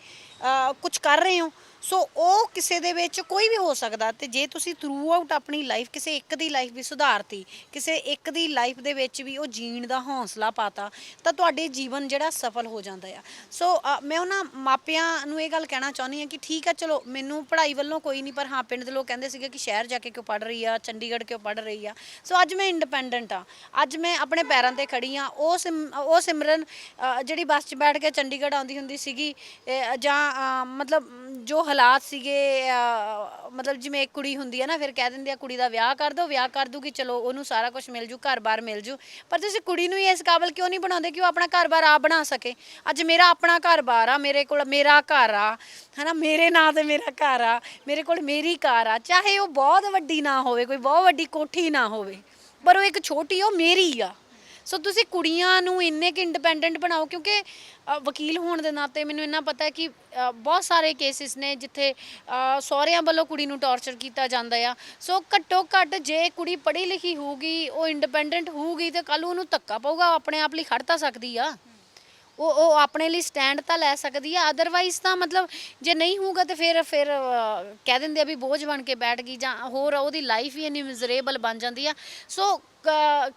ਕੁਝ ਕਰ ਰਹੇ ਹੋ। ਸੋ ਉਹ ਕਿਸੇ ਦੇ ਵਿੱਚ ਕੋਈ ਵੀ ਹੋ ਸਕਦਾ। ਤੇ ਜੇ ਤੁਸੀਂ ਥਰੂ ਆਊਟ ਆਪਣੀ ਲਾਈਫ ਕਿਸੇ ਇੱਕ ਦੀ ਲਾਈਫ ਵੀ ਸੁਧਾਰਤੀ, ਕਿਸੇ ਇੱਕ ਦੀ ਲਾਈਫ ਦੇ ਵਿੱਚ ਵੀ ਉਹ ਜੀਣ ਦਾ ਹੌਸਲਾ ਪਾਤਾ, ਤਾਂ ਤੁਹਾਡੇ ਜੀਵਨ ਜਿਹੜਾ ਸਫਲ ਹੋ ਜਾਂਦਾ ਆ। ਸੋ ਮੈਂ ਉਹਨਾਂ ਮਾਪਿਆਂ ਨੂੰ ਇਹ ਗੱਲ ਕਹਿਣਾ ਚਾਹੁੰਦੀ ਹਾਂ ਕਿ ਠੀਕ ਆ, ਚਲੋ ਮੈਨੂੰ ਪੜ੍ਹਾਈ ਵੱਲੋਂ ਕੋਈ ਨਹੀਂ, ਪਰ ਹਾਂ ਪਿੰਡ ਦੇ ਲੋਕ ਕਹਿੰਦੇ ਸੀਗੇ ਕਿ ਸ਼ਹਿਰ ਜਾ ਕੇ ਕਿਉਂ ਪੜ੍ਹ ਰਹੀ ਆ, ਚੰਡੀਗੜ੍ਹ ਕਿਉਂ ਪੜ੍ਹ ਰਹੀ ਆ। ਸੋ ਅੱਜ ਮੈਂ ਇੰਡੀਪੈਂਡੈਂਟ ਆ, ਅੱਜ ਮੈਂ ਆਪਣੇ ਪੈਰਾਂ 'ਤੇ ਖੜੀ ਆ। ਉਹ ਸਿਮਰਨ ਜਿਹੜੀ ਬੱਸ 'ਚ ਬੈਠ ਕੇ ਚੰਡੀਗੜ੍ਹ ਆਉਂਦੀ ਹੁੰਦੀ ਸੀਗੀ, ਜਾਂ ਮਤਲਬ ਜੋ ਹਾਲਾਤ ਸੀਗੇ, ਮਤਲਬ ਜਿਵੇਂ ਇੱਕ ਕੁੜੀ ਹੁੰਦੀ ਹੈ ਨਾ, ਫਿਰ ਕਹਿ ਦਿੰਦੇ ਆ ਕੁੜੀ ਦਾ ਵਿਆਹ ਕਰ ਦਿਓ, ਵਿਆਹ ਕਰ ਦੂਗੀ, ਚਲੋ ਉਹਨੂੰ ਸਾਰਾ ਕੁਝ ਮਿਲ ਜੂ, ਘਰ-ਬਾਰ ਮਿਲ ਜੂ। ਪਰ ਤੁਸੀਂ ਕੁੜੀ ਨੂੰ ਹੀ ਇਸ ਕਾਬਲ ਕਿਉਂ ਨਹੀਂ ਬਣਾਉਂਦੇ ਕਿ ਉਹ ਆਪਣਾ ਘਰ-ਬਾਰ ਆਪ ਬਣਾ ਸਕੇ? ਅੱਜ ਮੇਰਾ ਆਪਣਾ ਘਰ-ਬਾਰ ਆ, ਮੇਰੇ ਕੋਲ ਮੇਰਾ ਘਰ ਆ, ਹੈ ਨਾ, ਮੇਰੇ ਨਾਂ 'ਤੇ ਮੇਰਾ ਘਰ ਆ, ਮੇਰੇ ਕੋਲ ਮੇਰੀ ਕਾਰ ਆ। ਚਾਹੇ ਉਹ ਬਹੁਤ ਵੱਡੀ ਨਾ ਹੋਵੇ, ਕੋਈ ਬਹੁਤ ਵੱਡੀ ਕੋਠੀ ਨਾ ਹੋਵੇ, ਪਰ ਉਹ ਇੱਕ ਛੋਟੀ, ਉਹ ਮੇਰੀ ਆ। ਸੋ ਤੁਸੀਂ ਕੁੜੀਆਂ ਨੂੰ ਇੰਨੇ ਕਿ ਇੰਡੀਪੈਂਡੈਂਟ ਬਣਾਓ, ਕਿਉਂਕਿ ਵਕੀਲ ਹੋਣ ਦੇ ਨਾਤੇ ਮੈਨੂੰ ਇੰਨਾ ਪਤਾ ਹੈ ਕਿ ਬਹੁਤ ਸਾਰੇ ਕੇਸਿਸ ਨੇ ਜਿੱਥੇ ਸਹੁਰਿਆਂ ਵੱਲੋਂ ਕੁੜੀ ਨੂੰ ਟੌਰਚਰ ਕੀਤਾ ਜਾਂਦਾ ਆ। ਸੋ ਘੱਟੋ ਘੱਟ ਜੇ ਕੁੜੀ ਪੜ੍ਹੀ ਲਿਖੀ ਹੋਊਗੀ, ਉਹ ਇੰਡੀਪੈਂਡੈਂਟ ਹੋਊਗੀ, ਤੇ ਕੱਲ੍ਹ ਉਹਨੂੰ ਧੱਕਾ ਪਊਗਾ, ਉਹ ਆਪਣੇ ਆਪ ਲਈ ਖੜ ਤਾਂ ਸਕਦੀ ਆ, ਉਹ ਆਪਣੇ ਲਈ ਸਟੈਂਡ ਤਾਂ ਲੈ ਸਕਦੀ ਆ। ਅਦਰਵਾਈਜ਼ ਤਾਂ ਮਤਲਬ ਜੇ ਨਹੀਂ ਹੋਊਗਾ ਤੇ ਫਿਰ ਕਹਿ ਦਿੰਦੇ ਆ ਵੀ ਬੋਝ ਬਣ ਕੇ ਬੈਠ ਗਈ, ਜਾਂ ਹੋਰ ਉਹਦੀ ਲਾਈਫ ਹੀ ਇੰਨੀ ਮਿਜ਼ਰੇਬਲ ਬਣ ਜਾਂਦੀ ਆ। ਸੋ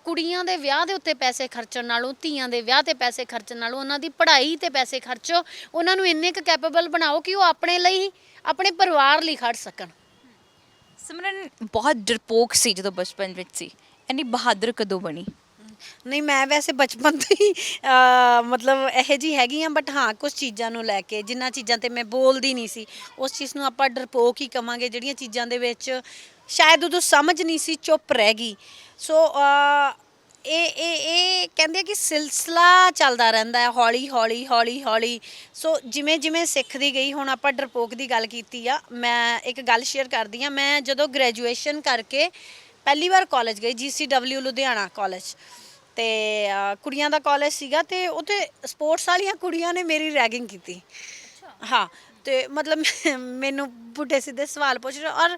ਕੁੜੀਆਂ ਦੇ ਵਿਆਹ ਦੇ ਉੱਤੇ ਪੈਸੇ ਖਰਚਣ ਨਾਲੋਂ, ਧੀਆਂ ਦੇ ਵਿਆਹ ਤੇ ਪੈਸੇ ਖਰਚਣ ਨਾਲੋਂ, ਉਹਨਾਂ ਦੀ ਪੜ੍ਹਾਈ ਤੇ ਪੈਸੇ ਖਰਚੋ, ਉਹਨਾਂ ਨੂੰ ਇੰਨੇ ਕੁ ਕੈਪੇਬਲ ਬਣਾਓ ਕਿ ਉਹ ਆਪਣੇ ਲਈ, ਆਪਣੇ ਪਰਿਵਾਰ ਲਈ ਖੜ ਸਕਣ। ਸਿਮਰਨ ਬਹੁਤ ਡਰਪੋਕ ਸੀ ਜਦੋਂ ਬਚਪਨ ਵਿੱਚ ਸੀ, ਇੰਨੀ ਬਹਾਦਰ ਕਦੋਂ ਬਣੀ? ਨਹੀਂ, ਮੈਂ ਵੈਸੇ ਬਚਪਨ ਤੋਂ ਹੀ ਮਤਲਬ ਇਹੋ ਜਿਹੀ ਹੈਗੀ ਆ, ਬਟ ਹਾਂ ਕੁਝ ਚੀਜ਼ਾਂ ਨੂੰ ਲੈ ਕੇ, ਜਿਨ੍ਹਾਂ ਚੀਜ਼ਾਂ ਤੇ ਮੈਂ ਬੋਲਦੀ ਨਹੀਂ ਸੀ, ਉਸ ਚੀਜ਼ ਨੂੰ ਆਪਾਂ ਡਰਪੋਕ ਹੀ ਕਵਾਂਗੇ। ਜਿਹੜੀਆਂ ਚੀਜ਼ਾਂ ਦੇ ਵਿੱਚ ਸ਼ਾਇਦ ਉਦੋਂ ਸਮਝ ਨਹੀਂ ਸੀ, ਚੁੱਪ ਰਹਿ ਗਈ। ਸੋ ਇਹ ਕਹਿੰਦੇ ਆ ਕਿ ਸਿਲਸਿਲਾ ਚੱਲਦਾ ਰਹਿੰਦਾ ਹੈ, ਹੌਲੀ ਹੌਲੀ ਹੌਲੀ ਹੌਲੀ। ਸੋ ਜਿਵੇਂ ਜਿਵੇਂ ਸਿੱਖਦੀ ਗਈ, ਹੁਣ ਆਪਾਂ ਡਰਪੋਕ ਦੀ ਗੱਲ ਕੀਤੀ ਆ, ਮੈਂ ਇੱਕ ਗੱਲ ਸ਼ੇਅਰ ਕਰਦੀ ਹਾਂ। ਮੈਂ ਜਦੋਂ ਗ੍ਰੈਜੂਏਸ਼ਨ ਕਰਕੇ ਪਹਿਲੀ ਵਾਰ ਕਾਲਜ ਗਈ, GCW ਲੁਧਿਆਣਾ ਕਾਲਜ, ਤੇ ਕੁੜੀਆਂ ਦਾ ਕਾਲਜ ਸੀਗਾ, ਤੇ ਉੱਥੇ ਸਪੋਰਟਸ ਵਾਲੀਆਂ ਕੁੜੀਆਂ ਨੇ ਮੇਰੀ ਰੈਗਿੰਗ ਕੀਤੀ। ਹਾਂ, ਤੇ ਮਤਲਬ ਮੈਨੂੰ ਪੁੱਠੇ ਸਿੱਧੇ ਸਵਾਲ ਪੁੱਛ ਰਹੇ, ਔਰ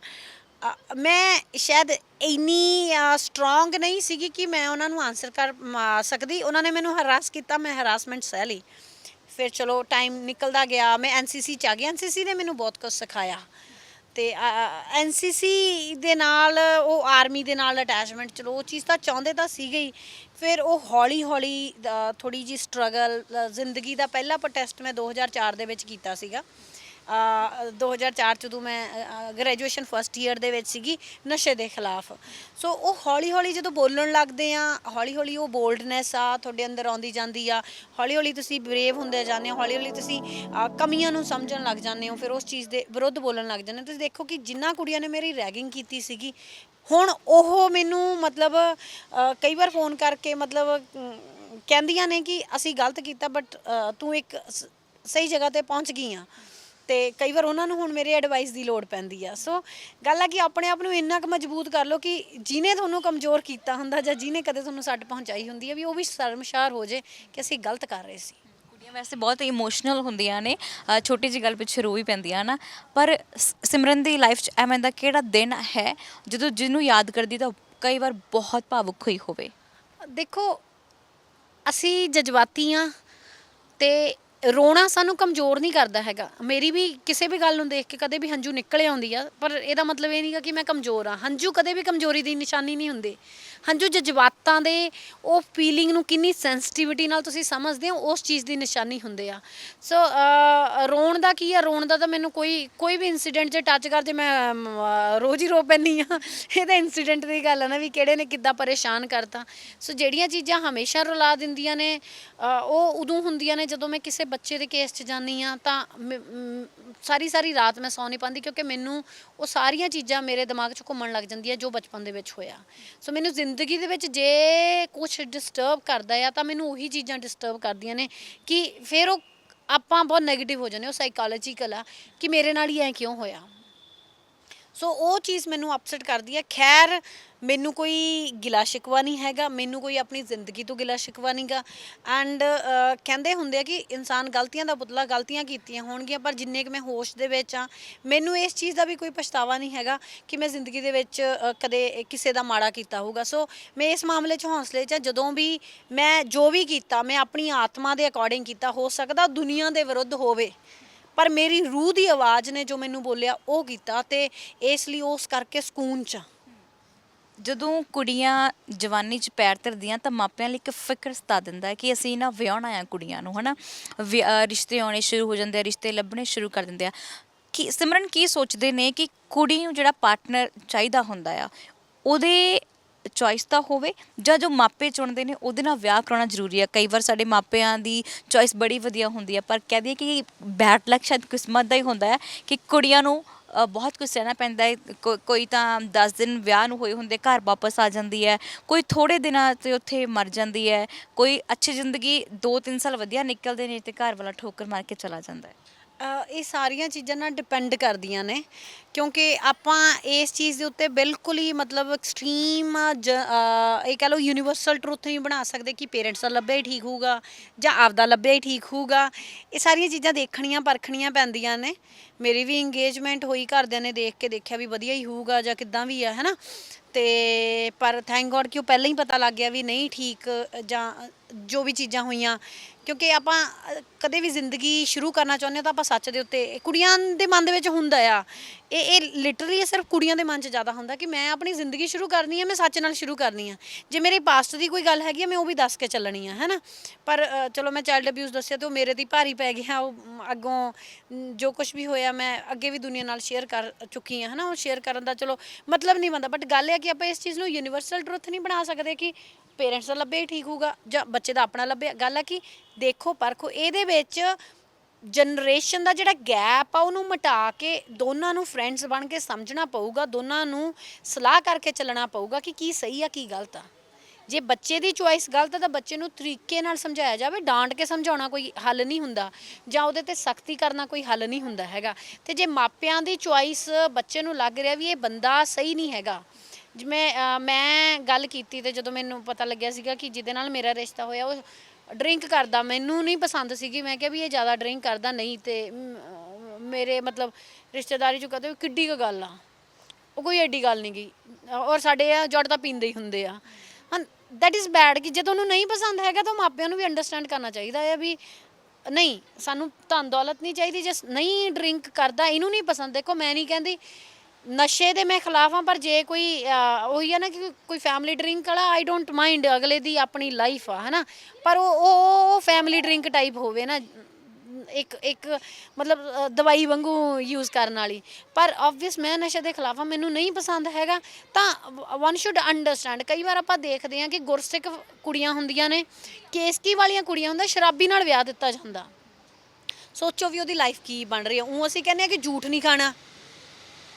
ਮੈਂ ਸ਼ਾਇਦ ਇੰਨੀ ਸਟਰੋਂਗ ਨਹੀਂ ਸੀਗੀ ਕਿ ਮੈਂ ਉਹਨਾਂ ਨੂੰ ਆਨਸਰ ਕਰ ਸਕਦੀ। ਉਹਨਾਂ ਨੇ ਮੈਨੂੰ ਹਰਾਸ ਕੀਤਾ, ਮੈਂ ਹਰਾਸਮੈਂਟ ਸਹਿ ਲਈ। ਫਿਰ ਚਲੋ ਟਾਈਮ ਨਿਕਲਦਾ ਗਿਆ, ਮੈਂ NCC 'ਚ ਆ ਗਈ। NCC ਨੇ ਮੈਨੂੰ ਬਹੁਤ ਕੁਝ ਸਿਖਾਇਆ, ਤੇ NCC ਦੇ ਨਾਲ ਉਹ ਆਰਮੀ ਦੇ ਨਾਲ ਅਟੈਚਮੈਂਟ, ਚਲੋ ਉਹ ਚੀਜ਼ ਤਾਂ ਚਾਹੁੰਦੇ ਤਾਂ ਸੀਗੇ ਹੀ। ਫਿਰ ਉਹ ਹੌਲੀ ਹੌਲੀ ਥੋੜ੍ਹੀ ਜਿਹੀ ਸਟਰਗਲ, ਜ਼ਿੰਦਗੀ ਦਾ ਪਹਿਲਾ ਪ੍ਰੋਟੈਸਟ ਮੈਂ 2004 ਦੇ ਵਿੱਚ ਕੀਤਾ ਸੀਗਾ। 2004 ਜਦੋਂ ਮੈਂ ਗ੍ਰੈਜੂਏਸ਼ਨ ਫਸਟ ਈਅਰ ਦੇ ਵਿੱਚ ਸੀਗੀ, ਨਸ਼ੇ ਦੇ ਖਿਲਾਫ। ਸੋ ਉਹ ਹੌਲੀ ਹੌਲੀ ਜਦੋਂ ਬੋਲਣ ਲੱਗਦੇ ਆ, ਹੌਲੀ ਹੌਲੀ ਉਹ ਬੋਲਡਨੈਸ ਆ ਤੁਹਾਡੇ ਅੰਦਰ ਆਉਂਦੀ ਜਾਂਦੀ ਆ, ਹੌਲੀ ਹੌਲੀ ਤੁਸੀਂ ਬਰੇਵ ਹੁੰਦੇ ਜਾਂਦੇ ਹੋ, ਹੌਲੀ ਹੌਲੀ ਤੁਸੀਂ ਕਮੀਆਂ ਨੂੰ ਸਮਝਣ ਲੱਗ ਜਾਂਦੇ ਹੋ, ਫਿਰ ਉਸ ਚੀਜ਼ ਦੇ ਵਿਰੁੱਧ ਬੋਲਣ ਲੱਗ ਜਾਂਦੇ ਹੋ। ਤੁਸੀਂ ਦੇਖੋ ਕਿ ਜਿਨ੍ਹਾਂ ਕੁੜੀਆਂ ਨੇ ਮੇਰੀ ਰੈਗਿੰਗ ਕੀਤੀ ਸੀਗੀ, ਹੁਣ ਉਹ ਮੈਨੂੰ ਮਤਲਬ ਕਈ ਵਾਰ ਫੋਨ ਕਰਕੇ ਮਤਲਬ ਕਹਿੰਦੀਆਂ ਨੇ ਕਿ ਅਸੀਂ ਗਲਤ ਕੀਤਾ, ਬਟ ਤੂੰ ਇੱਕ ਸਹੀ ਜਗ੍ਹਾ 'ਤੇ ਪਹੁੰਚ ਗਈ ਆ। ਤੇ ਕਈ ਵਾਰ ਉਹਨਾਂ ਨੂੰ ਹੁਣ ਮੇਰੇ ਐਡਵਾਈਸ ਦੀ ਲੋੜ ਪੈਂਦੀ ਆ। ਸੋ ਗੱਲ ਆ ਕਿ ਆਪਣੇ ਆਪ ਨੂੰ ਇੰਨਾ ਕੁ ਮਜ਼ਬੂਤ ਕਰ ਲਓ ਕਿ ਜਿਹਨੇ ਤੁਹਾਨੂੰ ਕਮਜ਼ੋਰ ਕੀਤਾ ਹੁੰਦਾ, ਜਾਂ ਜਿਹਨੇ ਕਦੇ ਤੁਹਾਨੂੰ ਸੱਟ ਪਹੁੰਚਾਈ ਹੁੰਦੀ ਹੈ, ਵੀ ਉਹ ਵੀ ਸ਼ਰਮਸ਼ਾਰ ਹੋ ਜੇ ਕਿ ਅਸੀਂ ਗਲਤ ਕਰ ਰਹੇ ਸੀ। ਕੁੜੀਆਂ ਵੈਸੇ ਬਹੁਤ ਇਮੋਸ਼ਨਲ ਹੁੰਦੀਆਂ ਨੇ, ਛੋਟੀ ਜਿਹੀ ਗੱਲ ਪਿੱਛੇ ਰੋ ਵੀ ਪੈਂਦੀਆਂ ਨਾ। ਪਰ ਸਿਮਰਨ ਦੀ ਲਾਈਫ 'ਚ ਐਵੇਂ ਦਾ ਕਿਹੜਾ ਦਿਨ ਹੈ ਜਦੋਂ ਜਿਹਨੂੰ ਯਾਦ ਕਰਦੀ ਤਾਂ ਕਈ ਵਾਰ ਬਹੁਤ ਭਾਵੁਕ ਹੋਈ ਹੋਵੇ? ਦੇਖੋ, ਅਸੀਂ ਜਜ਼ਬਾਤੀ ਹਾਂ, ਤੇ ਰੋਣਾ ਸਾਨੂੰ ਕਮਜ਼ੋਰ ਨਹੀਂ ਕਰਦਾ ਹੈਗਾ। ਮੇਰੀ ਵੀ ਕਿਸੇ ਵੀ ਗੱਲ ਨੂੰ ਦੇਖ ਕੇ ਕਦੇ ਵੀ ਹੰਝੂ ਨਿਕਲ ਆਉਂਦੀ ਆ, ਪਰ ਇਹਦਾ ਮਤਲਬ ਇਹ ਨਹੀਂਗਾ ਕਿ ਮੈਂ ਕਮਜ਼ੋਰ ਹਾਂ। ਹੰਝੂ ਕਦੇ ਵੀ ਕਮਜ਼ੋਰੀ ਦੀ ਨਿਸ਼ਾਨੀ ਨਹੀਂ ਹੁੰਦੇ। ਹੰਝੂ ਜਜ਼ਬਾਤਾਂ ਦੇ, ਉਹ ਫੀਲਿੰਗ ਨੂੰ ਕਿੰਨੀ ਸੈਂਸਿਟਿਵਿਟੀ ਨਾਲ ਤੁਸੀਂ ਸਮਝਦੇ ਹੋ, ਉਸ ਚੀਜ਼ ਦੀ ਨਿਸ਼ਾਨੀ ਹੁੰਦੇ ਆ। ਸੋ ਰੋਣ ਦਾ ਕੀ ਆ, ਰੋਣ ਦਾ ਤਾਂ ਮੈਨੂੰ ਕੋਈ ਵੀ ਇੰਸੀਡੈਂਟ ਜੇ ਟੱਚ ਕਰ ਜੇ, ਮੈਂ ਰੋਜ਼ ਹੀ ਰੋ ਪੈਂਦੀ ਹਾਂ। ਇਹ ਤਾਂ ਇੰਸੀਡੈਂਟ ਦੀ ਗੱਲ ਆ ਨਾ, ਵੀ ਕਿਹੜੇ ਨੇ ਕਿੱਦਾਂ ਪਰੇਸ਼ਾਨ ਕਰਤਾ। ਸੋ ਜਿਹੜੀਆਂ ਚੀਜ਼ਾਂ ਹਮੇਸ਼ਾ ਰੁਲਾ ਦਿੰਦੀਆਂ ਨੇ, ਉਹ ਉਦੋਂ ਹੁੰਦੀਆਂ ਨੇ ਜਦੋਂ ਮੈਂ ਕਿਸੇ ਬੱਚੇ ਦੇ ਕੇਸ 'ਚ ਜਾਂਦੀ ਹਾਂ, ਤਾਂ ਸਾਰੀ ਰਾਤ ਮੈਂ ਸੌਂ ਨਹੀਂ ਪਾਉਂਦੀ, ਕਿਉਂਕਿ ਮੈਨੂੰ ਉਹ ਸਾਰੀਆਂ ਚੀਜ਼ਾਂ ਮੇਰੇ ਦਿਮਾਗ 'ਚ ਘੁੰਮਣ ਲੱਗ ਜਾਂਦੀਆਂ ਜੋ ਬਚਪਨ ਦੇ ਵਿੱਚ ਹੋਇਆ। ਸੋ ਮੈਨੂੰ ਜ਼ਿੰਦਗੀ ਦੇ ਵਿੱਚ ਜੇ ਕੁਛ ਡਿਸਟਰਬ ਕਰਦਾ ਆ, ਤਾਂ ਮੈਨੂੰ ਉਹੀ ਚੀਜ਼ਾਂ ਡਿਸਟਰਬ ਕਰਦੀਆਂ ਨੇ, ਕਿ ਫਿਰ ਉਹ ਆਪਾਂ ਬਹੁਤ ਨੈਗੇਟਿਵ ਹੋ ਜਾਂਦੇ। ਉਹ ਸਾਈਕੋਲੋਜੀਕਲ ਆ ਕਿ ਮੇਰੇ ਨਾਲ ਹੀ ਐਂ ਕਿਉਂ ਹੋਇਆ। ਸੋ ਉਹ ਚੀਜ਼ ਮੈਨੂੰ ਅਪਸੈਟ ਕਰਦੀ ਹੈ। ਖੈਰ, ਮੈਨੂੰ ਕੋਈ ਗਿਲਾ ਸ਼ਿਕਵਾ ਨਹੀਂ ਹੈਗਾ, ਮੈਨੂੰ ਕੋਈ ਆਪਣੀ ਜ਼ਿੰਦਗੀ ਤੋਂ ਗਿਲਾ ਸ਼ਿਕਵਾ ਨਹੀਂ ਗਾ। ਐਂਡ ਕਹਿੰਦੇ ਹੁੰਦੇ ਆ ਕਿ ਇਨਸਾਨ ਗਲਤੀਆਂ ਦਾ ਪੁਤਲਾ, ਗਲਤੀਆਂ ਕੀਤੀਆਂ ਹੋਣਗੀਆਂ, ਪਰ ਜਿੰਨੇ ਕੁ ਮੈਂ ਹੋਸ਼ ਦੇ ਵਿੱਚ ਹਾਂ, ਮੈਨੂੰ ਇਸ ਚੀਜ਼ ਦਾ ਵੀ ਕੋਈ ਪਛਤਾਵਾ ਨਹੀਂ ਹੈਗਾ ਕਿ ਮੈਂ ਜ਼ਿੰਦਗੀ ਦੇ ਵਿੱਚ ਕਦੇ ਕਿਸੇ ਦਾ ਮਾੜਾ ਕੀਤਾ ਹੋਊਗਾ। ਸੋ ਮੈਂ ਇਸ ਮਾਮਲੇ 'ਚ ਹੌਸਲੇ 'ਚ, ਜਦੋਂ ਵੀ ਮੈਂ ਜੋ ਵੀ ਕੀਤਾ, ਮੈਂ ਆਪਣੀ ਆਤਮਾ ਦੇ ਅਕੋਰਡਿੰਗ ਕੀਤਾ। ਹੋ ਸਕਦਾ ਦੁਨੀਆ ਦੇ ਵਿਰੁੱਧ ਹੋਵੇ, ਪਰ ਮੇਰੀ ਰੂਹ ਦੀ ਆਵਾਜ਼ ਨੇ ਜੋ ਮੈਨੂੰ ਬੋਲਿਆ ਉਹ ਕੀਤਾ, ਤੇ ਇਸ ਲਈ ਉਸ ਕਰਕੇ ਸਕੂਨ 'ਚ। ਜਦੋਂ ਕੁੜੀਆਂ ਜਵਾਨੀ 'ਚ ਪੈਰ ਧਰਦੀਆਂ ਤਾਂ ਮਾਪਿਆਂ ਲਈ ਇੱਕ ਫਿਕਰ ਸਤਾ ਦਿੰਦਾ ਹੈ ਕਿ ਅਸੀਂ ਨਾ ਵਿਆਹੁਣਾ ਆ ਕੁੜੀਆਂ ਨੂੰ, ਹੈ ਨਾ। ਰਿਸ਼ਤੇ ਆਉਣੇ ਸ਼ੁਰੂ ਹੋ ਜਾਂਦੇ ਆ, ਰਿਸ਼ਤੇ ਲੱਭਣੇ ਸ਼ੁਰੂ ਕਰ ਦਿੰਦੇ ਆ। ਕਿ ਸਿਮਰਨ ਕੀ ਸੋਚਦੇ ਨੇ ਕਿ ਕੁੜੀ ਨੂੰ ਜਿਹੜਾ ਪਾਰਟਨਰ ਚਾਹੀਦਾ ਹੁੰਦਾ ਆ, ਉਹਦੇ ਚੋਇਸ ਤਾਂ ਹੋਵੇ, ਜਾਂ ਜੋ ਮਾਪੇ ਚੁਣਦੇ ਨੇ ਉਹਦੇ ਨਾਲ ਵਿਆਹ ਕਰਾਉਣਾ ਜ਼ਰੂਰੀ ਆ? ਕਈ ਵਾਰ ਸਾਡੇ ਮਾਪਿਆਂ ਦੀ ਚੋਇਸ ਬੜੀ ਵਧੀਆ ਹੁੰਦੀ ਆ, ਪਰ ਕਹਿ ਦਈਏ ਕਿ ਬੈਡ ਲੱਕ ਸ਼ਾਇਦ ਕਿਸਮਤ ਦਾ ਹੀ ਹੁੰਦਾ ਹੈ ਕਿ ਕੁੜੀਆਂ ਨੂੰ ਬਹੁਤ ਕੁਝ ਸਹਿਣਾ ਪੈਂਦਾ ਹੈ। ਕੋਈ ਤਾਂ 10 ਦਿਨ ਵਿਆਹ ਨੂੰ ਹੋਏ ਹੁੰਦੇ ਘਰ ਵਾਪਸ ਆ ਜਾਂਦੀ ਹੈ, ਕੋਈ ਥੋੜ੍ਹੇ ਦਿਨਾਂ 'ਤੇ ਉੱਥੇ ਮਰ ਜਾਂਦੀ ਹੈ, ਕੋਈ ਅੱਛੀ ਜ਼ਿੰਦਗੀ 2-3 ਸਾਲ ਵਧੀਆ ਨਿਕਲਦੇ ਨੇ, ਅਤੇ ਘਰ ਵਾਲਾ ਠੋਕਰ ਮਾਰ ਕੇ ਚਲਾ ਜਾਂਦਾ ਹੈ। ਇਹ ਸਾਰੀਆਂ ਚੀਜ਼ਾਂ ਨਾਲ ਡਿਪੈਂਡ ਕਰਦੀਆਂ ਨੇ ਕਿਉਂਕਿ ਆਪਾਂ ਇਸ ਚੀਜ਼ ਦੇ ਉੱਤੇ ਬਿਲਕੁਲ ਹੀ ਮਤਲਬ ਐਕਸਟ੍ਰੀਮ ਇਹ ਕਹ ਲਓ ਯੂਨੀਵਰਸਲ ਟਰੁੱਥ ਨਹੀਂ ਬਣਾ ਸਕਦੇ ਕਿ ਪੇਰੈਂਟਸ ਦਾ ਲੱਭਿਆ ਹੀ ਠੀਕ ਹੋਊਗਾ ਜਾਂ ਆਪਦਾ ਲੱਭਿਆ ਹੀ ਠੀਕ ਹੋਊਗਾ। ਇਹ ਸਾਰੀਆਂ ਚੀਜ਼ਾਂ ਦੇਖਣੀਆਂ ਪਰਖਣੀਆਂ ਪੈਂਦੀਆਂ ਨੇ। ਮੇਰੀ ਵੀ ਇੰਗੇਜਮੈਂਟ ਹੋਈ, ਘਰਦਿਆਂ ਨੇ ਦੇਖ ਕੇ ਦੇਖਿਆ ਵੀ ਵਧੀਆ ਹੀ ਹੋਊਗਾ ਜਾਂ ਕਿੱਦਾਂ ਵੀ ਆ, ਹੈ ਨਾ। ਤੇ ਪਰ ਥੈਂਕ ਗੋਡ ਕਿ ਉਹ ਪਹਿਲਾਂ ਹੀ ਪਤਾ ਲੱਗ ਗਿਆ ਵੀ ਨਹੀਂ ਠੀਕ, ਜਾਂ ਜੋ ਵੀ ਚੀਜ਼ਾਂ ਹੋਈਆਂ। ਕਿਉਂਕਿ ਆਪਾਂ ਕਦੇ ਵੀ ਜ਼ਿੰਦਗੀ ਸ਼ੁਰੂ ਕਰਨਾ ਚਾਹੁੰਦੇ ਹਾਂ ਤਾਂ ਆਪਾਂ ਸੱਚ ਦੇ ਉੱਤੇ, ਕੁੜੀਆਂ ਦੇ ਮਨ ਦੇ ਵਿੱਚ ਹੁੰਦਾ ਆ, ਇਹ ਲਿਟਰਲੀ ਸਿਰਫ ਕੁੜੀਆਂ ਦੇ ਮਨ 'ਚ ਜ਼ਿਆਦਾ ਹੁੰਦਾ ਕਿ ਮੈਂ ਆਪਣੀ ਜ਼ਿੰਦਗੀ ਸ਼ੁਰੂ ਕਰਨੀ ਹੈ, ਮੈਂ ਸੱਚ ਨਾਲ ਸ਼ੁਰੂ ਕਰਨੀ ਆ। ਜੇ ਮੇਰੇ ਪਾਸਟ ਦੀ ਕੋਈ ਗੱਲ ਹੈਗੀ ਆ ਮੈਂ ਉਹ ਵੀ ਦੱਸ ਕੇ ਚੱਲਣੀ ਆ, ਹੈ ਨਾ। ਪਰ ਚਲੋ ਮੈਂ ਚਾਈਲਡ ਅਬਿਊਜ਼ ਦੱਸਿਆ ਤੇ ਉਹ ਮੇਰੇ 'ਤੇ ਭਾਰੀ ਪੈ ਗਿਆ। ਉਹ ਅੱਗੋਂ ਜੋ ਕੁਝ ਵੀ ਹੋਇਆ ਮੈਂ ਅੱਗੇ ਵੀ ਦੁਨੀਆ ਨਾਲ ਸ਼ੇਅਰ ਕਰ ਚੁੱਕੀ ਹਾਂ, ਹੈ ਨਾ। ਉਹ ਸ਼ੇਅਰ ਕਰਨ ਦਾ ਚਲੋ ਮਤਲਬ ਨਹੀਂ ਬਣਦਾ, ਬਟ ਗੱਲ ਇਹ ਆ ਕਿ ਆਪਾਂ ਇਸ ਚੀਜ਼ ਨੂੰ ਯੂਨੀਵਰਸਲ ਟਰੁੱਥ ਨਹੀਂ ਬਣਾ ਸਕਦੇ ਕਿ ਪੇਰੈਂਟਸ ਦਾ ਲੱਭਿਆ ਹੀ ਠੀਕ ਹੋਊਗਾ ਜਾਂ ਬੱਚੇ ਦਾ ਆਪਣਾ ਲੱਭਿਆ। ਗੱਲ ਆ ਕਿ ਦੇਖੋ ਪਰਖੋ, ਇਹਦੇ ਵਿੱਚ ਜਨਰੇਸ਼ਨ ਦਾ ਜਿਹੜਾ ਗੈਪ ਆ ਉਹਨੂੰ ਮਿਟਾ ਕੇ ਦੋਨਾਂ ਨੂੰ ਫਰੈਂਡਸ ਬਣ ਕੇ ਸਮਝਣਾ ਪਊਗਾ, ਦੋਨਾਂ ਨੂੰ ਸਲਾਹ ਕਰਕੇ ਚੱਲਣਾ ਪਊਗਾ ਕਿ ਕੀ ਸਹੀ ਆ ਕੀ ਗਲਤ ਆ। ਜੇ ਬੱਚੇ ਦੀ ਚੁਆਇਸ ਗਲਤ ਆ ਤਾਂ ਬੱਚੇ ਨੂੰ ਤਰੀਕੇ ਨਾਲ ਸਮਝਾਇਆ ਜਾਵੇ। ਡਾਂਟ ਕੇ ਸਮਝਾਉਣਾ ਕੋਈ ਹੱਲ ਨਹੀਂ ਹੁੰਦਾ ਜਾਂ ਉਹਦੇ ਤੇ ਸਖਤੀ ਕਰਨਾ ਕੋਈ ਹੱਲ ਨਹੀਂ ਹੁੰਦਾ ਹੈਗਾ। ਤੇ ਜੇ ਮਾਪਿਆਂ ਦੀ ਚੁਆਇਸ ਬੱਚੇ ਨੂੰ ਲੱਗ ਰਿਹਾ ਵੀ ਇਹ ਬੰਦਾ ਸਹੀ ਨਹੀਂ ਹੈਗਾ, ਜਿਵੇਂ ਮੈਂ ਗੱਲ ਕੀਤੀ ਤੇ ਜਦੋਂ ਮੈਨੂੰ ਪਤਾ ਲੱਗਿਆ ਸੀਗਾ ਕਿ ਜਿਹਦੇ ਨਾਲ ਮੇਰਾ ਰਿਸ਼ਤਾ ਹੋਇਆ ਉਹ ਡਰਿੰਕ ਕਰਦਾ, ਮੈਨੂੰ ਨਹੀਂ ਪਸੰਦ ਸੀਗੀ। ਮੈਂ ਕਿਹਾ ਵੀ ਇਹ ਜ਼ਿਆਦਾ ਡਰਿੰਕ ਕਰਦਾ ਨਹੀਂ, ਤੇ ਮੇਰੇ ਮਤਲਬ ਰਿਸ਼ਤੇਦਾਰੀ 'ਚ ਕਹਦੇ ਕਿੱਡੀ ਕੁ ਗੱਲ ਆ, ਉਹ ਕੋਈ ਐਡੀ ਗੱਲ ਨਹੀਂ ਗਈ। ਔਰ ਸਾਡੇ ਆ ਜੜ ਤਾਂ ਪੀਂਦੇ ਹੀ ਹੁੰਦੇ ਆ। ਹਾਂ, ਦੈਟ ਇਜ਼ ਬੈਡ ਕਿ ਜੇ ਤੁਹਾਨੂੰ ਨਹੀਂ ਪਸੰਦ ਹੈਗਾ ਤਾਂ ਮਾਪਿਆਂ ਨੂੰ ਵੀ ਅੰਡਰਸਟੈਂਡ ਕਰਨਾ ਚਾਹੀਦਾ ਹੈ ਵੀ ਨਹੀਂ ਸਾਨੂੰ ਧਨ ਦੌਲਤ ਨਹੀਂ ਚਾਹੀਦੀ। ਜੇ ਨਹੀਂ ਡਰਿੰਕ ਕਰਦਾ, ਇਹਨੂੰ ਨਹੀਂ ਪਸੰਦ, ਦੇਖੋ ਮੈਂ ਨਹੀਂ ਕਹਿੰਦੀ ਨਸ਼ੇ ਦੇ ਮੈਂ ਖਿਲਾਫ ਹਾਂ, ਪਰ ਜੇ ਕੋਈ ਉਹੀ ਆ ਨਾ ਕਿ ਕੋਈ ਫੈਮਿਲੀ ਡਰਿੰਕ ਵਾਲਾ ਆਈ ਡੋਂਟ ਮਾਈਂਡ, ਅਗਲੇ ਦੀ ਆਪਣੀ ਲਾਈਫ ਆ, ਹੈ ਨਾ। ਪਰ ਉਹ ਫੈਮਿਲੀ ਡਰਿੰਕ ਟਾਈਪ ਹੋਵੇ ਨਾ, ਇੱਕ ਮਤਲਬ ਦਵਾਈ ਵਾਂਗੂ ਯੂਜ਼ ਕਰਨ ਵਾਲੀ। ਪਰ ਆਬਵੀਅਸ ਮੈਂ ਨਸ਼ੇ ਦੇ ਖਿਲਾਫ ਹਾਂ, ਮੈਨੂੰ ਨਹੀਂ ਪਸੰਦ ਹੈਗਾ। ਤਾਂ ਵਨ ਸ਼ੁੱਡ ਅੰਡਰਸਟੈਂਡ। ਕਈ ਵਾਰ ਆਪਾਂ ਦੇਖਦੇ ਹਾਂ ਕਿ ਗੁਰਸਿੱਖ ਕੁੜੀਆਂ ਹੁੰਦੀਆਂ ਨੇ, ਕੇਸਕੀ ਵਾਲੀਆਂ ਕੁੜੀਆਂ ਹੁੰਦਾ, ਸ਼ਰਾਬੀ ਨਾਲ ਵਿਆਹ ਦਿੱਤਾ ਜਾਂਦਾ। ਸੋਚੋ ਵੀ ਉਹਦੀ ਲਾਈਫ ਕੀ ਬਣ ਰਹੀ ਆ। ਉਹ ਅਸੀਂ ਕਹਿੰਦੇ ਹਾਂ ਕਿ ਝੂਠ ਨਹੀਂ ਖਾਣਾ,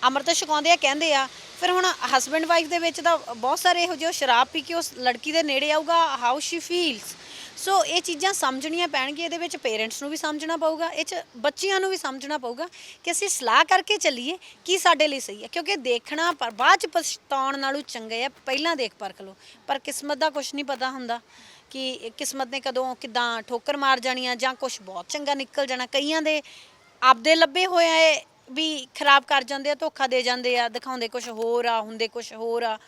ਅੰਮ੍ਰਿਤ ਛਕਾਉਂਦੇ ਆ ਕਹਿੰਦੇ ਆ, ਫਿਰ ਹੁਣ ਹਸਬੈਂਡ ਵਾਈਫ ਦੇ ਵਿੱਚ ਤਾਂ ਬਹੁਤ ਸਾਰੇ ਇਹੋ ਜਿਹੇ ਸ਼ਰਾਬ ਪੀ ਕੇ ਉਸ ਲੜਕੀ ਦੇ ਨੇੜੇ ਆਊਗਾ, ਹਾਊ ਸ਼ੀ ਫੀਲਸ। ਸੋ ਇਹ ਚੀਜ਼ਾਂ ਸਮਝਣੀਆਂ ਪੈਣਗੀਆਂ। ਇਹਦੇ ਵਿੱਚ ਪੇਰੈਂਟਸ ਨੂੰ ਵੀ ਸਮਝਣਾ ਪਊਗਾ, ਇਹ 'ਚ ਬੱਚਿਆਂ ਨੂੰ ਵੀ ਸਮਝਣਾ ਪਊਗਾ ਕਿ ਅਸੀਂ ਸਲਾਹ ਕਰਕੇ ਚੱਲੀਏ ਕੀ ਸਾਡੇ ਲਈ ਸਹੀ ਹੈ। ਕਿਉਂਕਿ ਦੇਖਣਾ ਪਰ ਬਾਅਦ 'ਚ ਪਛਤਾਉਣ ਨਾਲੋਂ ਚੰਗੇ ਆ ਪਹਿਲਾਂ ਦੇਖ ਪਰਖ ਲਓ। ਪਰ ਕਿਸਮਤ ਦਾ ਕੁਝ ਨਹੀਂ ਪਤਾ ਹੁੰਦਾ ਕਿ ਕਿਸਮਤ ਨੇ ਕਦੋਂ ਕਿੱਦਾਂ ਠੋਕਰ ਮਾਰ ਜਾਣੀ ਆ ਜਾਂ ਕੁਝ ਬਹੁਤ ਚੰਗਾ ਨਿਕਲ ਜਾਣਾ। ਕਈਆਂ ਦੇ ਆਪਦੇ ਲੱਭੇ ਹੋਏ ਵੀ ਖਰਾਬ ਕਰ ਜਾਂਦੇ ਆ, ਧੋਖਾ ਦੇ ਜਾਂਦੇ ਆ, ਦਿਖਾਉਂਦੇ ਕੁਝ ਹੋਰ ਆ, ਹੁੰਦੇ ਕੁਝ ਹੋਰ ਆ।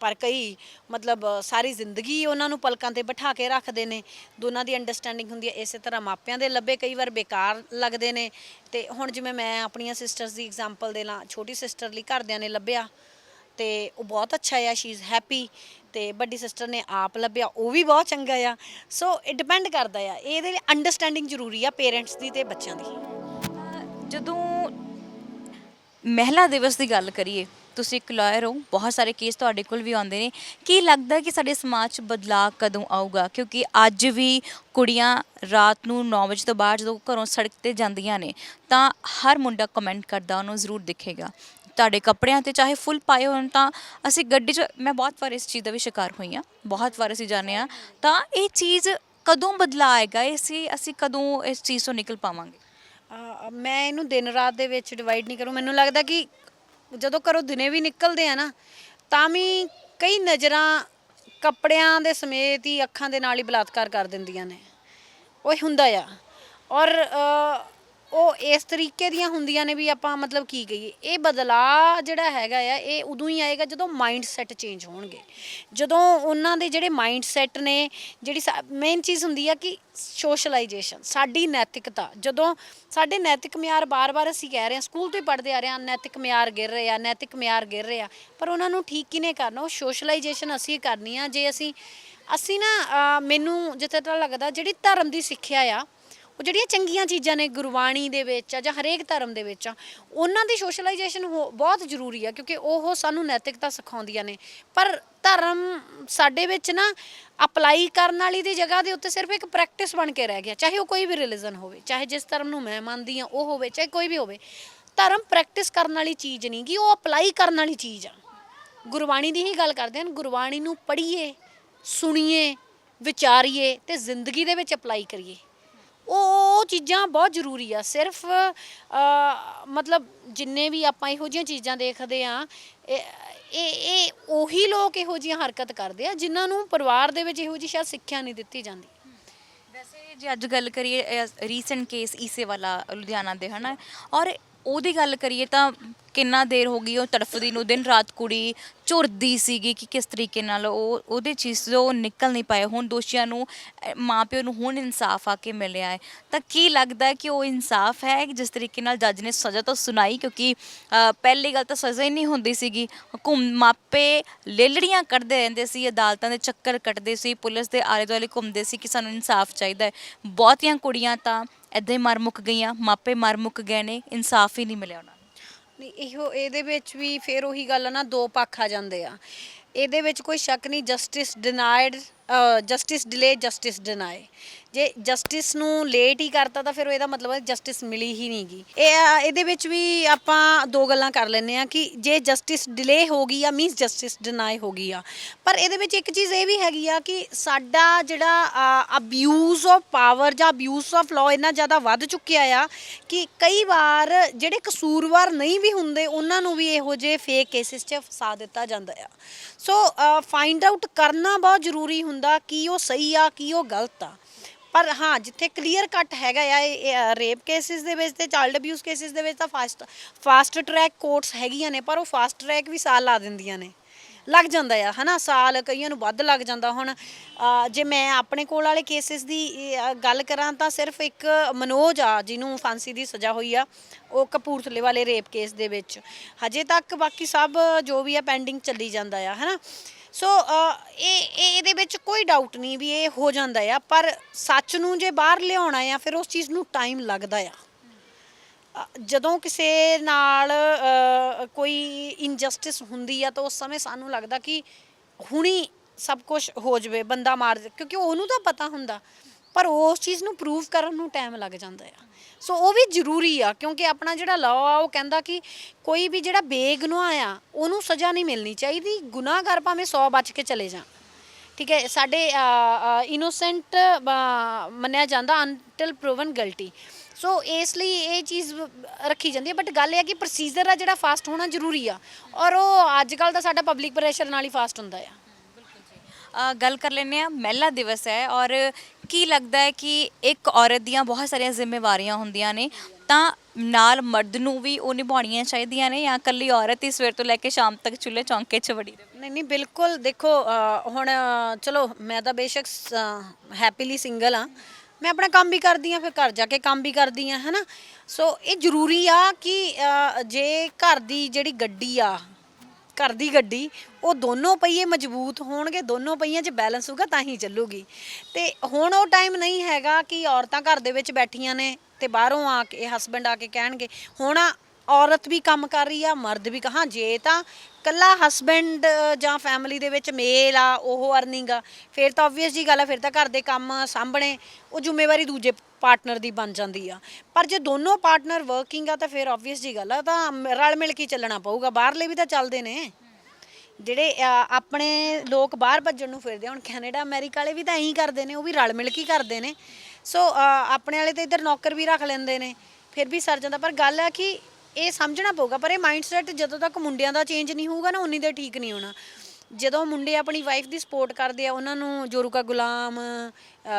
ਪਰ ਕਈ ਮਤਲਬ ਸਾਰੀ ਜ਼ਿੰਦਗੀ ਉਹਨਾਂ ਨੂੰ ਪਲਕਾਂ 'ਤੇ ਬਿਠਾ ਕੇ ਰੱਖਦੇ ਨੇ। ਦੋਨਾਂ ਦੀ ਅੰਡਰਸਟੈਂਡਿੰਗ ਹੁੰਦੀ ਹੈ। ਇਸੇ ਤਰ੍ਹਾਂ ਮਾਪਿਆਂ ਦੇ ਲੱਭੇ ਕਈ ਵਾਰ ਬੇਕਾਰ ਲੱਗਦੇ ਨੇ। ਤੇ ਹੁਣ ਜਿਵੇਂ ਮੈਂ ਆਪਣੀਆਂ ਸਿਸਟਰਸ ਦੀ ਐਗਜ਼ਾਮਪਲ ਦੇ ਲਾਂ, ਛੋਟੀ ਸਿਸਟਰ ਲਈ ਘਰਦਿਆਂ ਨੇ ਲੱਭਿਆ ਤੇ ਉਹ ਬਹੁਤ ਅੱਛਾ ਆ, ਸ਼ੀ ਇਜ਼ ਹੈਪੀ। ਤੇ ਵੱਡੀ ਸਿਸਟਰ ਨੇ ਆਪ ਲੱਭਿਆ, ਉਹ ਵੀ ਬਹੁਤ ਚੰਗਾ ਆ। ਸੋ ਇਹ ਡਿਪੈਂਡ ਕਰਦਾ ਆ, ਇਹਦੇ ਲਈ ਅੰਡਰਸਟੈਂਡਿੰਗ ਜ਼ਰੂਰੀ ਆ ਪੇਰੈਂਟਸ ਦੀ ਤੇ ਬੱਚਿਆਂ ਦੀ। ਜਦੋਂ ਮਹਿਲਾ ਦਿਵਸ ਦੀ ਗੱਲ ਕਰੀਏ, ਤੁਸੀਂ ਇੱਕ ਲਾਇਰ ਹੋ, ਬਹੁਤ ਸਾਰੇ ਕੇਸ ਤੁਹਾਡੇ ਕੋਲ ਵੀ ਆਉਂਦੇ ਨੇ। ਕੀ ਲੱਗਦਾ ਕਿ ਸਾਡੇ ਸਮਾਜ 'ਚ ਬਦਲਾਅ ਕਦੋਂ ਆਊਗਾ? ਕਿਉਂਕਿ ਅੱਜ ਵੀ ਕੁੜੀਆਂ ਰਾਤ ਨੂੰ 9 ਵਜੇ ਤੋਂ ਬਾਅਦ ਜਦੋਂ ਘਰੋਂ ਸੜਕ 'ਤੇ ਜਾਂਦੀਆਂ ਨੇ ਤਾਂ ਹਰ ਮੁੰਡਾ ਕਮੈਂਟ ਕਰਦਾ, ਉਹਨੂੰ ਜ਼ਰੂਰ ਦਿਖੇਗਾ ਤੁਹਾਡੇ ਕੱਪੜਿਆਂ 'ਤੇ, ਚਾਹੇ ਫੁੱਲ ਪਾਏ ਹੋਣ। ਤਾਂ ਅਸੀਂ ਗੱਡੀ 'ਚ, ਮੈਂ ਬਹੁਤ ਵਾਰ ਇਸ ਚੀਜ਼ ਦਾ ਵੀ ਸ਼ਿਕਾਰ ਹੋਈ ਹਾਂ, ਬਹੁਤ ਵਾਰ ਅਸੀਂ ਜਾਂਦੇ ਹਾਂ। ਤਾਂ ਇਹ ਚੀਜ਼ ਕਦੋਂ ਬਦਲਾਅ ਆਏਗਾ? ਅਸੀਂ ਕਦੋਂ ਇਸ ਚੀਜ਼ ਤੋਂ ਨਿਕਲ ਪਾਵਾਂਗੇ? ਮੈਂ ਇਹਨੂੰ ਦਿਨ ਰਾਤ ਦੇ ਵਿੱਚ ਡਿਵਾਈਡ ਨਹੀਂ ਕਰੂੰ। ਮੈਨੂੰ ਲੱਗਦਾ ਕਿ ਜਦੋਂ ਘਰੋਂ ਦਿਨੇ ਵੀ ਨਿਕਲਦੇ ਆ ਨਾ ਤਾਂ ਵੀ ਕਈ ਨਜ਼ਰਾਂ ਕੱਪੜਿਆਂ ਦੇ ਸਮੇਤ ਹੀ ਅੱਖਾਂ ਦੇ ਨਾਲ ਹੀ ਬਲਾਤਕਾਰ ਕਰ ਦਿੰਦੀਆਂ ਨੇ। ਉਹ ਹੁੰਦਾ ਆ। ਔਰ ਉਹ ਇਸ ਤਰੀਕੇ ਦੀਆਂ ਹੁੰਦੀਆਂ ਨੇ ਵੀ ਆਪਾਂ ਮਤਲਬ ਕੀ ਕਹੀਏ। ਇਹ ਬਦਲਾਅ ਜਿਹੜਾ ਹੈਗਾ ਆ ਇਹ ਉਦੋਂ ਹੀ ਆਏਗਾ ਜਦੋਂ ਮਾਈਂਡ ਸੈੱਟ ਚੇਂਜ ਹੋਣਗੇ, ਜਦੋਂ ਉਹਨਾਂ ਦੇ ਜਿਹੜੇ ਮਾਈਂਡ ਸੈੱਟ ਨੇ, ਜਿਹੜੀ ਮੇਨ ਚੀਜ਼ ਹੁੰਦੀ ਆ ਕਿ ਸੋਸ਼ਲਾਈਜੇਸ਼ਨ, ਸਾਡੀ ਨੈਤਿਕਤਾ। ਜਦੋਂ ਸਾਡੇ ਨੈਤਿਕ ਮਿਆਰ ਬਾਰ-ਬਾਰ ਅਸੀਂ ਕਹਿ ਰਹੇ ਹਾਂ, ਸਕੂਲ ਤੋਂ ਹੀ ਪੜ੍ਹਦੇ ਆ ਰਹੇ ਹਾਂ, ਨੈਤਿਕ ਮਿਆਰ ਗਿਰ ਰਹੇ ਆ, ਨੈਤਿਕ ਮਿਆਰ ਗਿਰ ਰਹੇ ਆ, ਪਰ ਉਹਨਾਂ ਨੂੰ ਠੀਕ ਕਿਹਨੇ ਕਰਨਾ? ਉਹ ਸੋਸ਼ਲਾਈਜੇਸ਼ਨ ਅਸੀਂ ਕਰਨੀ ਆ। ਜੇ ਅਸੀਂ ਨਾ ਮੈਨੂੰ ਜਿੱਥੇ ਤੱਕ ਲੱਗਦਾ ਜਿਹੜੀ ਧਰਮ ਦੀ ਸਿੱਖਿਆ ਆ, ਉਹ ਜਿਹੜੀਆਂ ਚੰਗੀਆਂ ਚੀਜ਼ਾਂ ਨੇ ਗੁਰਬਾਣੀ ਦੇ ਵਿੱਚ ਆ ਜਾਂ ਹਰੇਕ ਧਰਮ ਦੇ ਵਿੱਚ ਆ, ਉਹਨਾਂ ਦੀ ਸੋਸ਼ਲਾਈਜੇਸ਼ਨ ਬਹੁਤ ਜ਼ਰੂਰੀ ਆ ਕਿਉਂਕਿ ਉਹ ਸਾਨੂੰ ਨੈਤਿਕਤਾ ਸਿਖਾਉਂਦੀਆਂ ਨੇ। ਪਰ ਧਰਮ ਸਾਡੇ ਵਿੱਚ ਨਾ ਅਪਲਾਈ ਕਰਨ ਵਾਲੀ ਦੀ ਜਗ੍ਹਾ ਦੇ ਉੱਤੇ ਸਿਰਫ ਇੱਕ ਪ੍ਰੈਕਟਿਸ ਬਣ ਕੇ ਰਹਿ ਗਿਆ। ਚਾਹੇ ਉਹ ਕੋਈ ਵੀ ਰਿਲੀਜਨ ਹੋਵੇ, ਚਾਹੇ ਜਿਸ ਧਰਮ ਨੂੰ ਮੈਂ ਮੰਨਦੀ ਹਾਂ ਉਹ ਹੋਵੇ, ਚਾਹੇ ਕੋਈ ਵੀ ਹੋਵੇ। ਧਰਮ ਪ੍ਰੈਕਟਿਸ ਕਰਨ ਵਾਲੀ ਚੀਜ਼ ਨਹੀਂ ਗੀ, ਉਹ ਅਪਲਾਈ ਕਰਨ ਵਾਲੀ ਚੀਜ਼ ਆ। ਗੁਰਬਾਣੀ ਦੀ ਹੀ ਗੱਲ ਕਰਦੇ ਹਨ। ਗੁਰਬਾਣੀ ਨੂੰ ਪੜ੍ਹੀਏ, ਸੁਣੀਏ, ਵਿਚਾਰੀਏ ਅਤੇ ਜ਼ਿੰਦਗੀ ਦੇ ਵਿੱਚ ਅਪਲਾਈ ਕਰੀਏ। ਉਹ ਚੀਜ਼ਾਂ ਬਹੁਤ ਜ਼ਰੂਰੀ ਆ। ਸਿਰਫ ਮਤਲਬ ਜਿੰਨੇ ਵੀ ਆਪਾਂ ਇਹੋ ਜਿਹੀਆਂ ਚੀਜ਼ਾਂ ਦੇਖਦੇ ਆ, ਇਹ ਉਹੀ ਲੋਕ ਇਹੋ ਜਿਹੀਆਂ ਹਰਕਤ ਕਰਦੇ ਆ ਜਿਨ੍ਹਾਂ ਨੂੰ ਪਰਿਵਾਰ ਦੇ ਵਿੱਚ ਇਹੋ ਜਿਹੀ ਸ਼ਾਇਦ ਸਿੱਖਿਆ ਨਹੀਂ ਦਿੱਤੀ ਜਾਂਦੀ। ਵੈਸੇ ਜੇ ਅੱਜ ਗੱਲ ਕਰੀਏ ਰੀਸੈਂਟ ਕੇਸ ਈਸੇ ਵਾਲਾ ਲੁਧਿਆਣਾ ਦੇ ਹਨਾ, ਔਰ ਉਹਦੀ ਗੱਲ ਕਰੀਏ ਤਾਂ ਕਿੰਨਾ ਦੇਰ ਹੋ ਗਈ ਉਹ ਤੜਫਦੀ ਨੂੰ, ਦਿਨ ਰਾਤ ਕੁੜੀ ਝੁਰਦੀ ਸੀਗੀ ਕਿ ਕਿਸ ਤਰੀਕੇ ਨਾਲ ਉਹਦੇ ਚੀਜ਼ ਤੋਂ ਨਿਕਲ ਨਹੀਂ ਪਾਏ। ਹੁਣ ਦੋਸ਼ੀਆਂ ਨੂੰ ਮਾਪਿਓ ਨੂੰ ਹੁਣ ਇਨਸਾਫ ਆ ਕੇ ਮਿਲਿਆ ਹੈ, ਤਾਂ ਕੀ ਲੱਗਦਾ ਹੈ ਕਿ ਉਹ ਇਨਸਾਫ ਹੈ ਜਿਸ ਤਰੀਕੇ ਨਾਲ ਜੱਜ ਨੇ ਸਜ਼ਾ ਤਾਂ ਸੁਣਾਈ? ਕਿਉਂਕਿ ਪਹਿਲੀ ਗੱਲ ਤਾਂ ਸਜ਼ਾ ਹੀ ਨਹੀਂ ਹੁੰਦੀ ਸੀਗੀ, ਮਾਪੇ ਲੇਲੜੀਆਂ ਕੱਢਦੇ ਰਹਿੰਦੇ ਸੀ, ਅਦਾਲਤਾਂ ਦੇ ਚੱਕਰ ਕੱਟਦੇ ਸੀ, ਪੁਲਿਸ ਦੇ ਆਲੇ ਦੁਆਲੇ ਘੁੰਮਦੇ ਸੀ ਕਿ ਸਾਨੂੰ ਇਨਸਾਫ ਚਾਹੀਦਾ ਹੈ। ਬਹੁਤੀਆਂ ਕੁੜੀਆਂ ਤਾਂ ਇੱਦਾਂ ਹੀ ਮਰ ਮੁੱਕ ਗਈਆਂ, ਮਾਪੇ ਮਰ ਮੁੱਕ ਗਏ ਨੇ, ਇਨਸਾਫ ਹੀ ਨਹੀਂ ਮਿਲਿਆ ਉਹਨਾਂ ਨੂੰ। ਨਹੀਂ, ਇਹਦੇ ਵਿੱਚ ਵੀ ਫਿਰ ਉਹੀ ਗੱਲ ਆ ਨਾ, ਦੋ ਪੱਖ ਆ ਜਾਂਦੇ ਆ। ਇਹਦੇ ਵਿੱਚ ਕੋਈ ਸ਼ੱਕ ਨਹੀਂ, justice denied, justice delay, justice deny. ਜੇ ਜਸਟਿਸ ਨੂੰ ਲੇਟ ਹੀ ਕਰਤਾ ਤਾਂ ਫਿਰ ਇਹਦਾ ਮਤਲਬ ਹੈ ਜਸਟਿਸ ਮਿਲੀ ਹੀ ਨਹੀਂ ਗੀ। ਇਹਦੇ ਵਿੱਚ ਵੀ ਆਪਾਂ ਦੋ ਗੱਲਾਂ ਕਰ ਲੈਂਦੇ ਆ ਕਿ ਜੇ ਜਸਟਿਸ ਡਿਲੇ ਹੋ ਗਈ ਆ ਮੀਨਸ ਜਸਟਿਸ ਡਿਨਾਈ ਹੋ ਗਈ ਆ। ਪਰ ਇਹਦੇ ਵਿੱਚ ਇੱਕ ਚੀਜ਼ ਇਹ ਵੀ ਹੈਗੀ ਆ ਕਿ ਸਾਡਾ ਜਿਹੜਾ ਅਬਿਊਜ਼ ਆਫ ਪਾਵਰ ਜਾਂ ਅਬਿਊਜ਼ ਆਫ ਲਾਅ ਇੰਨਾ ਜ਼ਿਆਦਾ ਵੱਧ ਚੁੱਕਿਆ ਆ ਕਿ ਕਈ ਵਾਰ ਜਿਹੜੇ ਕਸੂਰਵਾਰ ਨਹੀਂ ਵੀ ਹੁੰਦੇ ਉਹਨਾਂ ਨੂੰ ਵੀ ਇਹੋ ਜਿਹੇ ਫੇਕ ਕੇਸਿਸ 'ਚ ਫਸਾ ਦਿੱਤਾ ਜਾਂਦਾ ਆ। ਸੋ ਫਾਈਂਡ ਆਊਟ ਕਰਨਾ ਬਹੁਤ ਜ਼ਰੂਰੀ ਹੁੰਦਾ ਕੀ ਉਹ ਸਹੀ ਆ ਕੀ ਉਹ ਗਲਤ ਆ। ਪਰ ਹਾਂ, ਜਿੱਥੇ ਕਲੀਅਰ ਕੱਟ ਹੈਗਾ ਆ ਰੇਪ ਕੇਸਿਸ ਦੇ ਵਿੱਚ ਤੇ ਚਾਈਲਡ ਅਬਿਊਜ਼ ਕੇਸਿਸ ਦੇ ਵਿੱਚ ਤਾਂ ਫਾਸਟ ਟਰੈਕ ਕੋਰਟਸ ਹੈਗੀਆਂ ਨੇ, ਪਰ ਉਹ ਫਾਸਟ ਟਰੈਕ ਵੀ ਸਾਲ ਲਾ ਦਿੰਦੀਆਂ ਨੇ, ਲੱਗ ਜਾਂਦਾ ਆ ਹੈ ਨਾ, ਸਾਲ, ਕਈਆਂ ਨੂੰ ਵੱਧ ਲੱਗ ਜਾਂਦਾ। ਹੁਣ ਜੇ ਮੈਂ ਆਪਣੇ ਕੋਲ ਵਾਲੇ ਕੇਸਿਸ ਦੀ ਗੱਲ ਕਰਾਂ ਤਾਂ ਸਿਰਫ ਇੱਕ ਮਨੋਜ ਆ ਜਿਹਨੂੰ ਫਾਂਸੀ ਦੀ ਸਜ਼ਾ ਹੋਈ ਆ, ਉਹ ਕਪੂਰਥਲੇ ਵਾਲੇ ਰੇਪ ਕੇਸ ਦੇ ਵਿੱਚ। ਹਜੇ ਤੱਕ ਬਾਕੀ ਸਭ ਜੋ ਵੀ ਆ ਪੈਂਡਿੰਗ ਚੱਲੀ ਜਾਂਦਾ ਆ ਹੈ ਨਾ। ਸੋ ਇਹਦੇ ਵਿੱਚ ਕੋਈ ਡਾਊਟ ਨਹੀਂ ਵੀ ਇਹ ਹੋ ਜਾਂਦਾ ਆ, ਪਰ ਸੱਚ ਨੂੰ ਜੇ ਬਾਹਰ ਲਿਆਉਣਾ ਆ ਫਿਰ ਉਸ ਚੀਜ਼ ਨੂੰ ਟਾਈਮ ਲੱਗਦਾ ਆ। ਜਦੋਂ ਕਿਸੇ ਨਾਲ ਕੋਈ ਇਨਜਸਟਿਸ ਹੁੰਦੀ ਆ ਤਾਂ ਉਸ ਸਮੇਂ ਸਾਨੂੰ ਲੱਗਦਾ ਕਿ ਹੁਣੀ ਸਭ ਕੁਝ ਹੋ ਜਾਵੇ, ਬੰਦਾ ਮਾਰ ਦੇ, ਕਿਉਂਕਿ ਉਹਨੂੰ ਤਾਂ ਪਤਾ ਹੁੰਦਾ, ਪਰ ਉਸ ਚੀਜ਼ ਨੂੰ ਪ੍ਰੂਵ ਕਰਨ ਨੂੰ ਟਾਈਮ ਲੱਗ ਜਾਂਦਾ ਆ। ਸੋ ਉਹ ਵੀ ਜ਼ਰੂਰੀ ਆ, ਕਿਉਂਕਿ ਆਪਣਾ ਜਿਹੜਾ ਲਾਅ ਆ ਉਹ ਕਹਿੰਦਾ ਕਿ ਕੋਈ ਵੀ ਜਿਹੜਾ ਬੇਗੁਨਾਹ ਆ ਉਹਨੂੰ ਸਜ਼ਾ ਨਹੀਂ ਮਿਲਣੀ ਚਾਹੀਦੀ, ਗੁਨਾਹਗਾਰ ਭਾਵੇਂ 100 ਬਚ ਕੇ ਚਲੇ ਜਾਣ। ਠੀਕ ਹੈ, ਸਾਡੇ ਇਨੋਸੈਂਟ ਮੰਨਿਆ ਜਾਂਦਾ ਅਨਟਿਲ ਪ੍ਰੂਵਨ ਗਿਲਟੀ। ਸੋ ਇਸ ਲਈ ਇਹ ਚੀਜ਼ ਰੱਖੀ ਜਾਂਦੀ ਹੈ। ਬਟ ਗੱਲ ਇਹ ਹੈ ਕਿ ਪ੍ਰੋਸੀਜਰ ਆ ਜਿਹੜਾ ਫਾਸਟ ਹੋਣਾ ਜ਼ਰੂਰੀ ਆ, ਔਰ ਉਹ ਅੱਜ ਕੱਲ੍ਹ ਦਾ ਸਾਡਾ ਪਬਲਿਕ ਪ੍ਰੈਸ਼ਰ ਨਾਲ ਹੀ ਫਾਸਟ ਹੁੰਦਾ ਆ। ਗੱਲ ਕਰ ਲੈਂਦੇ ਹਾਂ, ਮਹਿਲਾ ਦਿਵਸ ਹੈ, ਔਰ ਕੀ ਲੱਗਦਾ ਹੈ ਕਿ ਇੱਕ ਔਰਤ ਦੀਆਂ ਬਹੁਤ ਸਾਰੀਆਂ ਜ਼ਿੰਮੇਵਾਰੀਆਂ ਹੁੰਦੀਆਂ ਨੇ, ਤਾਂ ਨਾਲ ਮਰਦ ਨੂੰ ਵੀ ਉਹ ਨਿਭਾਉਣੀਆਂ ਚਾਹੀਦੀਆਂ ਨੇ, ਜਾਂ ਇਕੱਲੀ ਔਰਤ ਹੀ ਸਵੇਰ ਤੋਂ ਲੈ ਕੇ ਸ਼ਾਮ ਤੱਕ ਚੁੱਲ੍ਹੇ ਚੌਂਕੇ 'ਚ ਵੜੀ ਰਹੇ? ਨਹੀਂ ਨਹੀਂ, ਬਿਲਕੁਲ। ਦੇਖੋ ਹੁਣ ਚਲੋ ਮੈਂ ਤਾਂ ਬੇਸ਼ੱਕ ਹੈਪੀਲੀ ਸਿੰਗਲ ਹਾਂ, ਮੈਂ ਆਪਣਾ ਕੰਮ ਵੀ ਕਰਦੀ ਹਾਂ, ਫਿਰ ਘਰ ਜਾ ਕੇ ਕੰਮ ਵੀ ਕਰਦੀ ਹਾਂ ਹੈ ਨਾ। ਸੋ ਇਹ ਜ਼ਰੂਰੀ ਆ ਕਿ ਜੇ ਘਰ ਦੀ ਜਿਹੜੀ ਗੱਡੀ ਆ, ਘਰ ਦੀ ਗੱਡੀ, ਉਹ ਦੋਨੋਂ ਪਹੀਏ ਮਜ਼ਬੂਤ ਹੋਣਗੇ, ਦੋਨੋਂ ਪਹੀਆਂ 'ਚ ਬੈਲੈਂਸ ਹੋਊਗਾ ਤਾਂ ਹੀ ਚੱਲੂਗੀ। ਤੇ ਹੁਣ ਉਹ ਟਾਈਮ ਨਹੀਂ ਹੈਗਾ ਕਿ ਔਰਤਾਂ ਘਰ ਦੇ ਵਿੱਚ ਬੈਠੀਆਂ ਨੇ ਤੇ ਬਾਹਰੋਂ ਆ ਕੇ ਹਸਬੈਂਡ ਆ ਕੇ ਕਹਿਣਗੇ। ਹੁਣ ਔਰਤ ਵੀ ਕੰਮ ਕਰ ਰਹੀ ਆ, ਮਰਦ ਵੀ। ਹਾਂ, ਜੇ ਤਾਂ ਕੱਲਾ ਹਸਬੈਂਡ ਜਾਂ ਫੈਮਿਲੀ ਦੇ ਵਿੱਚ ਮੇਲ ਆ ਉਹ ਅਰਨਿੰਗ ਆ, ਫਿਰ ਤਾਂ ਓਬਵੀਅਸ ਜੀ ਗੱਲ ਆ, ਫਿਰ ਤਾਂ ਘਰ ਦੇ ਕੰਮ ਸਾਂਭਣੇ ਉਹ ਜ਼ਿੰਮੇਵਾਰੀ ਦੂਜੇ ਪਾਰਟਨਰ ਦੀ ਬਣ ਜਾਂਦੀ ਆ। ਪਰ ਜੇ ਦੋਨੋਂ ਪਾਰਟਨਰ ਵਰਕਿੰਗ ਆ ਤਾਂ ਫਿਰ ਓਬਵੀਅਸ ਜੀ ਗੱਲ ਆ, ਤਾਂ ਰਲ ਮਿਲ ਕੇ ਚੱਲਣਾ ਪਊਗਾ। ਬਾਹਰਲੇ ਵੀ ਤਾਂ ਚੱਲਦੇ ਨੇ ਜਿਹੜੇ ਆਪਣੇ ਲੋਕ ਬਾਹਰ ਭੱਜਣ ਨੂੰ ਫਿਰਦੇ, ਹੁਣ ਕੈਨੇਡਾ ਅਮਰੀਕਾ ਵਾਲੇ ਵੀ ਤਾਂ ਇਹੀ ਕਰਦੇ ਨੇ, ਉਹ ਵੀ ਰਲ ਮਿਲ ਕੇ ਕਰਦੇ ਨੇ। ਸੋ ਆਪਣੇ ਵਾਲੇ ਤਾਂ ਇੱਧਰ ਨੌਕਰ ਵੀ ਰੱਖ ਲੈਂਦੇ ਨੇ, ਫਿਰ ਵੀ ਸਰ ਜਾਂਦਾ। ਪਰ ਗੱਲ ਆ ਕਿ ਇਹ ਸਮਝਣਾ ਪਊਗਾ, ਪਰ ਇਹ ਮਾਈਂਡ ਸੈਟ ਜਦੋਂ ਤੱਕ ਮੁੰਡਿਆਂ ਦਾ ਚੇਂਜ ਨਹੀਂ ਹੋਊਗਾ ਨਾ, ਉਨੀ ਦੇਰ ਠੀਕ ਨਹੀਂ ਹੋਣਾ। ਜਦੋਂ ਮੁੰਡੇ ਆਪਣੀ ਵਾਈਫ ਦੀ ਸਪੋਰਟ ਕਰਦੇ ਆ, ਉਹਨਾਂ ਨੂੰ ਜੋਰੂ ਕਾ ਗੁਲਾਮ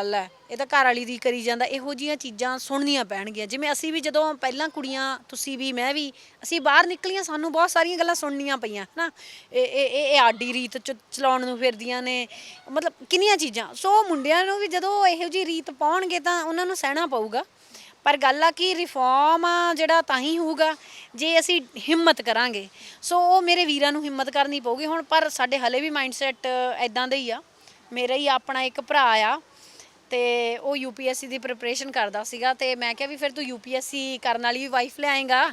ਲੈ ਇਹ ਤਾਂ ਘਰ ਵਾਲੀ ਦੀ ਕਰੀ ਜਾਂਦਾ, ਇਹੋ ਜਿਹੀਆਂ ਚੀਜ਼ਾਂ ਸੁਣਨੀਆਂ ਪੈਣਗੀਆਂ। ਜਿਵੇਂ ਅਸੀਂ ਵੀ ਜਦੋਂ ਪਹਿਲਾਂ ਕੁੜੀਆਂ, ਤੁਸੀਂ ਵੀ ਮੈਂ ਵੀ, ਅਸੀਂ ਬਾਹਰ ਨਿਕਲੀਆਂ, ਸਾਨੂੰ ਬਹੁਤ ਸਾਰੀਆਂ ਗੱਲਾਂ ਸੁਣਨੀਆਂ ਪਈਆਂ ਨਾ, ਇਹ ਆਡੀ ਰੀਤ ਚਲਾਉਣ ਨੂੰ ਫਿਰਦੀਆਂ ਨੇ, ਮਤਲਬ ਕਿੰਨੀਆਂ ਚੀਜ਼ਾਂ। ਸੋ ਮੁੰਡਿਆਂ ਨੂੰ ਵੀ ਜਦੋਂ ਇਹੋ ਜਿਹੀ ਰੀਤ ਪਾਉਣਗੇ ਤਾਂ ਉਹਨਾਂ ਨੂੰ ਸਹਿਣਾ ਪਊਗਾ। ਪਰ ਗੱਲ ਆ ਕਿ ਰਿਫਾਰਮ ਆ ਜਿਹੜਾ ਤਾਂ ਹੀ ਹੋਊਗਾ ਜੇ ਅਸੀਂ ਹਿੰਮਤ ਕਰਾਂਗੇ। ਸੋ ਉਹ ਮੇਰੇ ਵੀਰਾਂ ਨੂੰ ਹਿੰਮਤ ਕਰਨੀ ਪਊਗੀ ਹੁਣ। ਪਰ ਸਾਡੇ ਹਲੇ ਵੀ ਮਾਈਂਡ ਸੈਟ ਇੱਦਾਂ ਦਾ ਹੀ ਆ। ਮੇਰਾ ਹੀ ਆਪਣਾ ਇੱਕ ਭਰਾ ਆ ਤੇ ਉਹ UPSC ਦੀ ਪ੍ਰਿਪਰੇਸ਼ਨ ਕਰਦਾ ਸੀਗਾ, ਤੇ ਮੈਂ ਕਿਹਾ ਵੀ ਫਿਰ ਤੂੰ UPSC ਕਰਨ ਵਾਲੀ ਵੀ ਵਾਈਫ ਲਿਆਏਗਾ?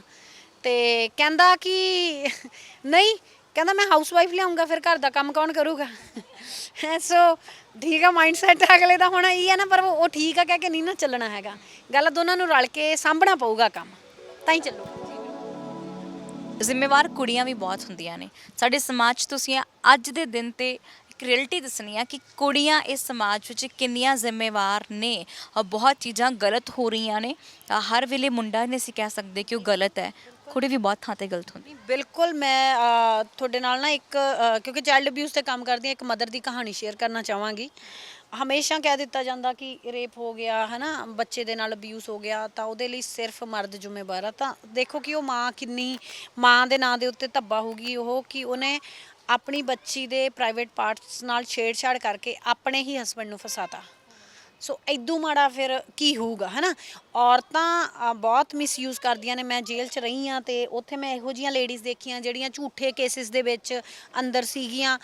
ਤੇ ਕਹਿੰਦਾ ਕਿ ਨਹੀਂ, ਕਹਿੰਦਾ ਮੈਂ ਹਾਊਸ ਵਾਈਫ ਲਿਆਉਂਗਾ, ਫਿਰ ਘਰ ਦਾ ਕੰਮ ਕੌਣ ਕਰੂਗਾ? ਸੋ ਠੀਕ ਆ, ਮਾਈਂਡ ਸੈਟ ਅਗਲੇ ਦਾ ਹੁਣ ਇਹ ਹੈ ਨਾ, ਪਰ ਉਹ ਠੀਕ ਆ ਕਹਿ ਕੇ ਨਹੀਂ ਨਾ ਚੱਲਣਾ ਹੈਗਾ। ਗੱਲ ਦੋਨਾਂ ਨੂੰ ਰਲ ਕੇ ਸਾਂਭਣਾ ਪਊਗਾ ਕੰਮ, ਤਾਂ ਹੀ ਚੱਲੂ। ਜ਼ਿੰਮੇਵਾਰ ਕੁੜੀਆਂ ਵੀ ਬਹੁਤ ਹੁੰਦੀਆਂ ਨੇ ਸਾਡੇ ਸਮਾਜ 'ਚ। ਤੁਸੀਂ ਅੱਜ ਦੇ ਦਿਨ ਤੇ ਇੱਕ ਰਿਐਲਿਟੀ ਦੱਸਣੀ ਆ ਕਿ ਕੁੜੀਆਂ ਇਸ ਸਮਾਜ ਵਿੱਚ ਕਿੰਨੀਆਂ ਜ਼ਿੰਮੇਵਾਰ ਨੇ। ਬਹੁਤ ਚੀਜ਼ਾਂ ਗਲਤ ਹੋ ਰਹੀਆਂ ਨੇ। ਹਰ ਵੇਲੇ ਮੁੰਡਾ ਨਹੀਂ ਅਸੀਂ ਕਹਿ ਸਕਦੇ ਕਿ ਉਹ ਗਲਤ ਹੈ, ਕੁੜੀ ਵੀ ਬਹੁਤ ਥਾਂ ਤੇ ਗਲਤ ਹੁੰਦੀ। ਬਿਲਕੁਲ ਮੈਂ ਤੁਹਾਡੇ ਨਾਲ ਨਾ ਇੱਕ ਕਿਉਂਕਿ ਚਾਈਲਡ ਅਬਿਊਜ਼ ਤੇ ਕੰਮ ਕਰਦੀ ਹਾਂ, ਇੱਕ ਮਦਰ ਦੀ ਕਹਾਣੀ ਸ਼ੇਅਰ ਕਰਨਾ ਚਾਹਾਂਗੀ। ਹਮੇਸ਼ਾ ਕਹਿ ਦਿੱਤਾ ਜਾਂਦਾ ਕਿ ਰੇਪ ਹੋ ਗਿਆ ਹੈ ਨਾ, ਬੱਚੇ ਦੇ ਨਾਲ ਅਬਿਊਜ਼ ਹੋ ਗਿਆ ਤਾਂ ਉਹਦੇ ਲਈ ਸਿਰਫ ਮਰਦ ਜ਼ਿੰਮੇਵਾਰ ਆ। ਤਾਂ ਦੇਖੋ ਕਿ ਉਹ ਮਾਂ ਕਿੰਨੀ, ਮਾਂ ਦੇ ਨਾਂ ਦੇ ਉੱਤੇ ਧੱਬਾ ਹੋਊਗੀ ਉਹ, ਕਿ ਉਹਨੇ ਆਪਣੀ ਬੱਚੀ ਦੇ ਪ੍ਰਾਈਵੇਟ ਪਾਰਟਸ ਨਾਲ ਛੇੜਛਾੜ ਕਰਕੇ ਆਪਣੇ ਹੀ ਹਸਬੈਂਡ ਨੂੰ ਫਸਾਤਾ। ਸੋ ਇਦੋਂ ਮਾੜਾ ਫਿਰ ਕੀ ਹੋਊਗਾ ਹੈ ਨਾ। ਔਰਤਾਂ ਬਹੁਤ ਮਿਸਯੂਜ਼ ਕਰਦੀਆਂ ਨੇ। ਮੈਂ ਜੇਲ੍ਹ 'ਚ ਰਹੀ ਹਾਂ ਅਤੇ ਉੱਥੇ ਮੈਂ ਇਹੋ ਜਿਹੀਆਂ ਲੇਡੀਜ਼ ਦੇਖੀਆਂ ਜਿਹੜੀਆਂ ਝੂਠੇ ਕੇਸਿਸ ਦੇ ਵਿੱਚ ਅੰਦਰ ਸੀਗੀਆਂ।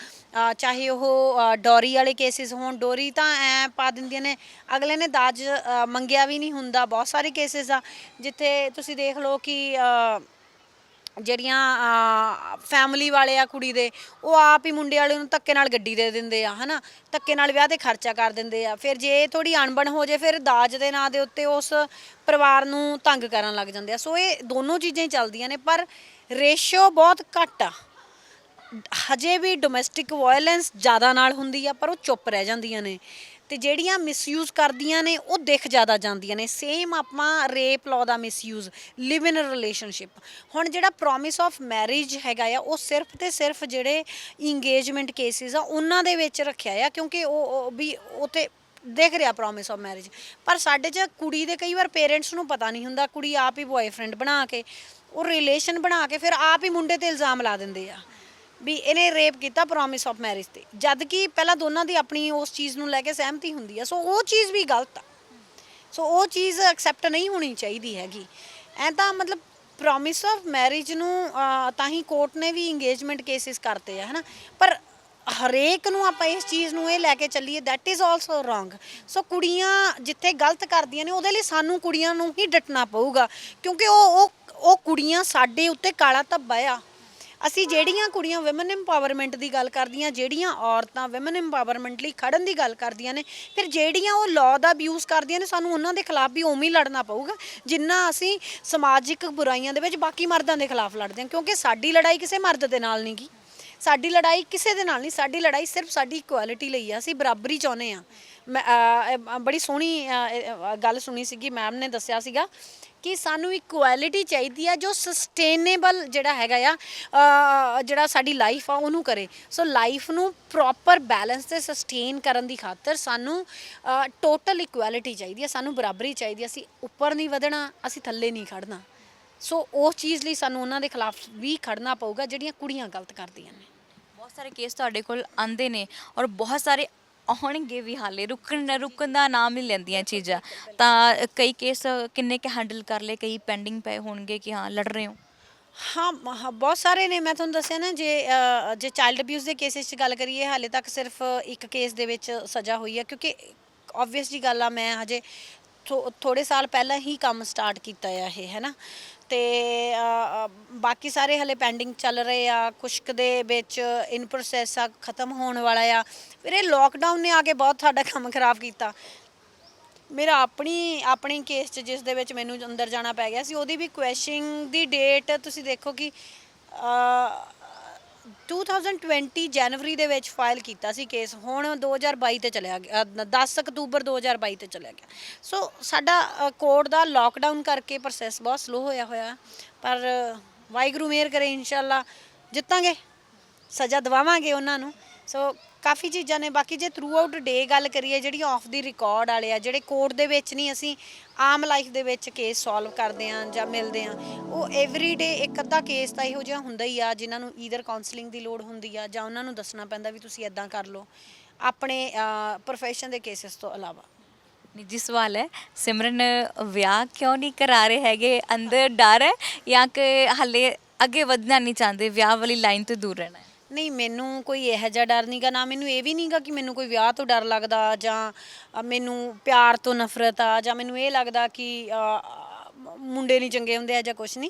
ਚਾਹੇ ਉਹ ਡੋਰੀ ਵਾਲੇ ਕੇਸਿਸ ਹੋਣ, ਡੋਰੀ ਤਾਂ ਐਂ ਪਾ ਦਿੰਦੀਆਂ ਨੇ, ਅਗਲੇ ਨੇ ਦਾਜ ਮੰਗਿਆ ਵੀ ਨਹੀਂ ਹੁੰਦਾ। ਬਹੁਤ ਸਾਰੇ ਕੇਸਿਸ ਆ ਜਿੱਥੇ ਤੁਸੀਂ ਦੇਖ ਲਓ ਕਿ ਜਿਹੜੀਆਂ ਫੈਮਿਲੀ ਵਾਲੇ ਆ ਕੁੜੀ ਦੇ, ਉਹ ਆਪ ਹੀ ਮੁੰਡੇ ਵਾਲੇ ਨੂੰ ਧੱਕੇ ਨਾਲ ਗੱਡੀ ਦੇ ਦਿੰਦੇ ਆ ਹੈ ਨਾ, ਧੱਕੇ ਨਾਲ ਵਿਆਹ 'ਤੇ ਖਰਚਾ ਕਰ ਦਿੰਦੇ ਆ। ਫਿਰ ਜੇ ਥੋੜ੍ਹੀ ਅਣਬਣ ਹੋ ਜੇ ਫਿਰ ਦਾਜ ਦੇ ਨਾਂ ਦੇ ਉੱਤੇ ਉਸ ਪਰਿਵਾਰ ਨੂੰ ਤੰਗ ਕਰਨ ਲੱਗ ਜਾਂਦੇ ਆ। ਸੋ ਇਹ ਦੋਨੋਂ ਚੀਜ਼ਾਂ ਹੀ ਚੱਲਦੀਆਂ ਨੇ, ਪਰ ਰੇਸ਼ੋ ਬਹੁਤ ਘੱਟ ਆ। ਹਜੇ ਵੀ ਡੋਮੈਸਟਿਕ ਵਾਇਲੈਂਸ ਜ਼ਿਆਦਾ ਨਾਲ ਹੁੰਦੀ ਆ, ਪਰ ਉਹ ਚੁੱਪ ਰਹਿ ਜਾਂਦੀਆਂ ਨੇ। ਅਤੇ ਜਿਹੜੀਆਂ ਮਿਸਯੂਜ਼ ਕਰਦੀਆਂ ਨੇ ਉਹ ਦਿਖ ਜ਼ਿਆਦਾ ਜਾਂਦੀਆਂ ਨੇ। ਸੇਮ ਆਪਾਂ ਰੇਪ ਲਾਅ ਦਾ ਮਿਸਯੂਜ਼, ਲਿਵ ਇਨ ਰਿਲੇਸ਼ਨਸ਼ਿਪ। ਹੁਣ ਜਿਹੜਾ ਪ੍ਰੋਮਿਸ ਆਫ ਮੈਰਿਜ ਹੈਗਾ ਆ, ਉਹ ਸਿਰਫ ਅਤੇ ਸਿਰਫ ਜਿਹੜੇ ਇੰਗੇਜਮੈਂਟ ਕੇਸਿਸ ਆ ਉਹਨਾਂ ਦੇ ਵਿੱਚ ਰੱਖਿਆ ਆ, ਕਿਉਂਕਿ ਉਹ ਵੀ ਉਹ 'ਤੇ ਦਿਖ ਰਿਹਾ ਪ੍ਰੋਮਿਸ ਆਫ ਮੈਰਿਜ। ਪਰ ਸਾਡੇ 'ਚ ਕੁੜੀ ਦੇ ਕਈ ਵਾਰ ਪੇਰੈਂਟਸ ਨੂੰ ਪਤਾ ਨਹੀਂ ਹੁੰਦਾ, ਕੁੜੀ ਆਪ ਹੀ ਬੋਆਏਫਰੈਂਡ ਬਣਾ ਕੇ, ਉਹ ਰਿਲੇਸ਼ਨ ਬਣਾ ਕੇ ਫਿਰ ਆਪ ਹੀ ਮੁੰਡੇ 'ਤੇ ਇਲਜ਼ਾਮ ਲਾ ਦਿੰਦੇ ਆ ਵੀ ਇਹਨੇ ਰੇਪ ਕੀਤਾ ਪ੍ਰੋਮਿਸ ਆਫ ਮੈਰਿਜ 'ਤੇ, ਜਦ ਕਿ ਪਹਿਲਾਂ ਦੋਨਾਂ ਦੀ ਆਪਣੀ ਉਸ ਚੀਜ਼ ਨੂੰ ਲੈ ਕੇ ਸਹਿਮਤੀ ਹੁੰਦੀ ਆ। ਸੋ ਉਹ ਚੀਜ਼ ਵੀ ਗਲਤ ਆ। ਸੋ ਉਹ ਚੀਜ਼ ਐਕਸੈਪਟ ਨਹੀਂ ਹੋਣੀ ਚਾਹੀਦੀ ਹੈਗੀ। ਐਂ ਤਾਂ ਮਤਲਬ ਪ੍ਰੋਮਿਸ ਆਫ ਮੈਰਿਜ ਨੂੰ ਤਾਂ ਹੀ ਕੋਰਟ ਨੇ ਵੀ ਇੰਗੇਜਮੈਂਟ ਕੇਸਿਸ ਕਰਤੇ ਆ ਹੈ ਨਾ, ਪਰ ਹਰੇਕ ਨੂੰ ਆਪਾਂ ਇਸ ਚੀਜ਼ ਨੂੰ ਇਹ ਲੈ ਕੇ ਚੱਲੀਏ, ਦੈਟ ਇਜ਼ ਆਲਸੋ ਰੋਂਗ। ਸੋ ਕੁੜੀਆਂ ਜਿੱਥੇ ਗਲਤ ਕਰਦੀਆਂ ਨੇ ਉਹਦੇ ਲਈ ਸਾਨੂੰ ਕੁੜੀਆਂ ਨੂੰ ਹੀ ਡਟਣਾ ਪਊਗਾ, ਕਿਉਂਕਿ ਉਹ ਕੁੜੀਆਂ ਸਾਡੇ ਉੱਤੇ ਕਾਲਾ ਧੱਬਾ ਆ। ਅਸੀਂ ਜਿਹੜੀਆਂ ਕੁੜੀਆਂ ਵਿਮਨ ਇੰਪਾਵਰਮੈਂਟ ਦੀ ਗੱਲ ਕਰਦੀਆਂ, ਜਿਹੜੀਆਂ ਔਰਤਾਂ ਵਿਮਨ ਇੰਪਾਵਰਮੈਂਟ ਲਈ ਖੜਨ ਦੀ ਗੱਲ ਕਰਦੀਆਂ ਨੇ, ਫਿਰ ਜਿਹੜੀਆਂ ਉਹ ਲਾਅ ਦਾ ਅਬਿਊਜ਼ ਕਰਦੀਆਂ ਨੇ, ਸਾਨੂੰ ਉਹਨਾਂ ਦੇ ਖਿਲਾਫ ਵੀ ਉਵੇਂ ਹੀ ਲੜਨਾ ਪਊਗਾ ਜਿੰਨਾ ਅਸੀਂ ਸਮਾਜਿਕ ਬੁਰਾਈਆਂ ਦੇ ਵਿੱਚ ਬਾਕੀ ਮਰਦਾਂ ਦੇ ਖਿਲਾਫ ਲੜਦੇ ਹਾਂ। ਕਿਉਂਕਿ ਸਾਡੀ ਲੜਾਈ ਕਿਸੇ ਮਰਦ ਦੇ ਨਾਲ ਨਹੀਂ ਗੀ, ਸਾਡੀ ਲੜਾਈ ਕਿਸੇ ਦੇ ਨਾਲ ਨਹੀਂ, ਸਾਡੀ ਲੜਾਈ ਸਿਰਫ ਸਾਡੀ ਇਕੁਐਲਿਟੀ ਲਈ ਆ। ਅਸੀਂ ਬਰਾਬਰੀ ਚਾਹੁੰਦੇ ਹਾਂ। ਮੈਂ ਬੜੀ ਸੋਹਣੀ ਗੱਲ ਸੁਣੀ ਸੀਗੀ, ਮੈਮ ਨੇ ਦੱਸਿਆ ਸੀਗਾ ਕਿ ਸਾਨੂੰ ਇਕੁਐਲਿਟੀ ਚਾਹੀਦੀ ਆ ਜੋ ਸਸਟੇਨੇਬਲ ਜਿਹੜਾ ਹੈਗਾ ਆ, ਜਿਹੜਾ ਸਾਡੀ ਲਾਈਫ ਆ ਉਹਨੂੰ ਕਰੇ। ਸੋ ਲਾਈਫ ਨੂੰ ਪ੍ਰੋਪਰ ਬੈਲੈਂਸ ਤੇ ਸਸਟੇਨ ਕਰਨ ਦੀ ਖਾਤਰ ਸਾਨੂੰ ਟੋਟਲ ਇਕੁਐਲਿਟੀ ਚਾਹੀਦੀ ਆ, ਸਾਨੂੰ ਬਰਾਬਰੀ ਚਾਹੀਦੀ ਆ। ਅਸੀਂ ਉੱਪਰ ਨਹੀਂ ਵਧਣਾ, ਅਸੀਂ ਥੱਲੇ ਨਹੀਂ ਖੜਨਾ। ਸੋ ਉਸ ਚੀਜ਼ ਲਈ ਸਾਨੂੰ ਉਹਨਾਂ ਦੇ ਖਿਲਾਫ ਵੀ ਖੜਨਾ ਪਊਗਾ ਜਿਹੜੀਆਂ ਕੁੜੀਆਂ ਗਲਤ ਕਰਦੀਆਂ ਨੇ। ਬਹੁਤ ਸਾਰੇ ਕੇਸ ਤੁਹਾਡੇ ਕੋਲ ਆਉਂਦੇ ਨੇ ਔਰ ਬਹੁਤ ਸਾਰੇ ਆਉਣਗੇ ਵੀ, ਹਾਲੇ ਰੁਕਣ ਦਾ ਨਾਮ ਨਹੀਂ ਲੈਂਦੀਆਂ ਚੀਜ਼ਾਂ। ਤਾਂ ਕਈ ਕੇਸ ਕਿੰਨੇ ਕੁ ਹੈਂਡਲ ਕਰ ਲਏ, ਕਈ ਪੈਂਡਿੰਗ ਪਏ ਹੋਣਗੇ ਕਿ ਹਾਂ ਲੜ ਰਹੇ ਹੋ? ਹਾਂ ਬਹੁਤ ਸਾਰੇ ਨੇ। ਮੈਂ ਤੁਹਾਨੂੰ ਦੱਸਿਆ ਨਾ, ਜੇ ਚਾਈਲਡ ਅਬਿਊਜ਼ ਦੇ ਕੇਸਿਸ 'ਚ ਗੱਲ ਕਰੀਏ, ਹਾਲੇ ਤੱਕ ਸਿਰਫ ਇੱਕ ਕੇਸ ਦੇ ਵਿੱਚ ਸਜ਼ਾ ਹੋਈ ਹੈ, ਕਿਉਂਕਿ ਓਬਵੀਅਸ ਜੀ ਗੱਲ ਆ, ਮੈਂ ਹਜੇ ਥੋੜ੍ਹੇ ਸਾਲ ਪਹਿਲਾਂ ਹੀ ਕੰਮ ਸਟਾਰਟ ਕੀਤਾ ਆ ਇਹ ਹੈ ਨਾ, ਅਤੇ ਬਾਕੀ ਸਾਰੇ ਹਲੇ ਪੈਂਡਿੰਗ ਚੱਲ ਰਹੇ ਆ। ਕੁਛ ਕੁ ਦੇ ਵਿੱਚ ਇਨ ਪ੍ਰੋਸੈਸ ਆ, ਖ਼ਤਮ ਹੋਣ ਵਾਲਾ ਆ। ਫਿਰ ਇਹ ਲੋਕਡਾਊਨ ਨੇ ਆ ਕੇ ਬਹੁਤ ਸਾਡਾ ਕੰਮ ਖਰਾਬ ਕੀਤਾ। ਮੇਰਾ ਆਪਣੀ ਕੇਸ 'ਚ ਜਿਸ ਦੇ ਵਿੱਚ ਮੈਨੂੰ ਅੰਦਰ ਜਾਣਾ ਪੈ ਗਿਆ ਸੀ, ਉਹਦੀ ਵੀ ਕੁਐਸ਼ਿੰਗ ਦੀ ਡੇਟ ਤੁਸੀਂ ਦੇਖੋ ਕਿ 2020 ਜਨਵਰੀ ਦੇ ਵਿੱਚ ਫਾਈਲ ਕੀਤਾ ਸੀ ਕੇਸ, ਹੁਣ 2022 ਤੇ ਚਲਿਆ ਗਿਆ, 10 ਅਕਤੂਬਰ 2022 ਤੇ ਚਲਿਆ ਗਿਆ। ਸੋ ਸਾਡਾ ਕੋਰਟ ਦਾ ਲੋਕਡਾਊਨ ਕਰਕੇ ਪ੍ਰੋਸੈਸ ਬਹੁਤ ਸਲੋ ਹੋਇਆ, ਪਰ ਵਾਹਿਗੁਰੂ ਮਿਹਰ ਕਰੇ, ਇਨਸ਼ਾਅੱਲਾ ਜਿੱਤਾਂਗੇ, ਸਜ਼ਾ ਦਿਵਾਵਾਂਗੇ ਉਹਨਾਂ ਨੂੰ। ਸੋ ਕਾਫੀ ਚੀਜ਼ਾਂ ਨੇ। ਬਾਕੀ ਜੇ ਥਰੂ ਆਊਟ ਡੇ ਗੱਲ ਕਰੀਏ, ਜਿਹੜੀਆਂ ਆਫ ਦੀ ਰਿਕਾਰਡ ਵਾਲੇ ਆ, ਜਿਹੜੇ ਕੋਰਟ ਦੇ ਵਿੱਚ ਨਹੀਂ, ਅਸੀਂ ਆਮ ਲਾਈਫ ਦੇ ਵਿੱਚ ਕੇਸ ਸੋਲਵ ਕਰਦੇ ਹਾਂ ਜਾਂ ਮਿਲਦੇ ਹਾਂ, ਉਹ ਐਵਰੀ ਡੇ ਇੱਕ ਅੱਧਾ ਕੇਸ ਤਾਂ ਇਹੋ ਜਿਹਾ ਹੁੰਦਾ ਹੀ ਆ ਜਿਨ੍ਹਾਂ ਨੂੰ ਈਦਰ ਕਾਉਂਸਲਿੰਗ ਦੀ ਲੋੜ ਹੁੰਦੀ ਆ, ਜਾਂ ਉਹਨਾਂ ਨੂੰ ਦੱਸਣਾ ਪੈਂਦਾ ਵੀ ਤੁਸੀਂ ਇੱਦਾਂ ਕਰ ਲਓ, ਆਪਣੇ ਪ੍ਰੋਫੈਸ਼ਨ ਦੇ ਕੇਸਿਸ ਤੋਂ ਇਲਾਵਾ। ਨਿੱਜੀ ਸਵਾਲ ਹੈ, ਸਿਮਰਨ ਵਿਆਹ ਕਿਉਂ ਨਹੀਂ ਕਰਾ ਰਹੇ ਹੈਗੇ? ਅੰਦਰ ਡਰ ਹੈ ਜਾਂ ਕਿ ਹਾਲੇ ਅੱਗੇ ਵਧਣਾ ਨਹੀਂ ਚਾਹੁੰਦੇ, ਵਿਆਹ ਵਾਲੀ ਲਾਈਨ ਤੋਂ ਦੂਰ ਰਹਿਣਾ ਹੈ? ਨਹੀਂ, ਮੈਨੂੰ ਕੋਈ ਇਹੋ ਜਿਹਾ ਡਰ ਨਹੀਂ ਗਾ, ਨਾ ਮੈਨੂੰ ਇਹ ਵੀ ਨਹੀਂ ਗਾ ਕਿ ਮੈਨੂੰ ਕੋਈ ਵਿਆਹ ਤੋਂ ਡਰ ਲੱਗਦਾ, ਜਾਂ ਮੈਨੂੰ ਪਿਆਰ ਤੋਂ ਨਫ਼ਰਤ ਆ, ਜਾਂ ਮੈਨੂੰ ਇਹ ਲੱਗਦਾ ਕਿ ਮੁੰਡੇ ਨਹੀਂ ਚੰਗੇ ਹੁੰਦੇ, ਇਹੋ ਜਿਹਾ ਕੁਛ ਨਹੀਂ।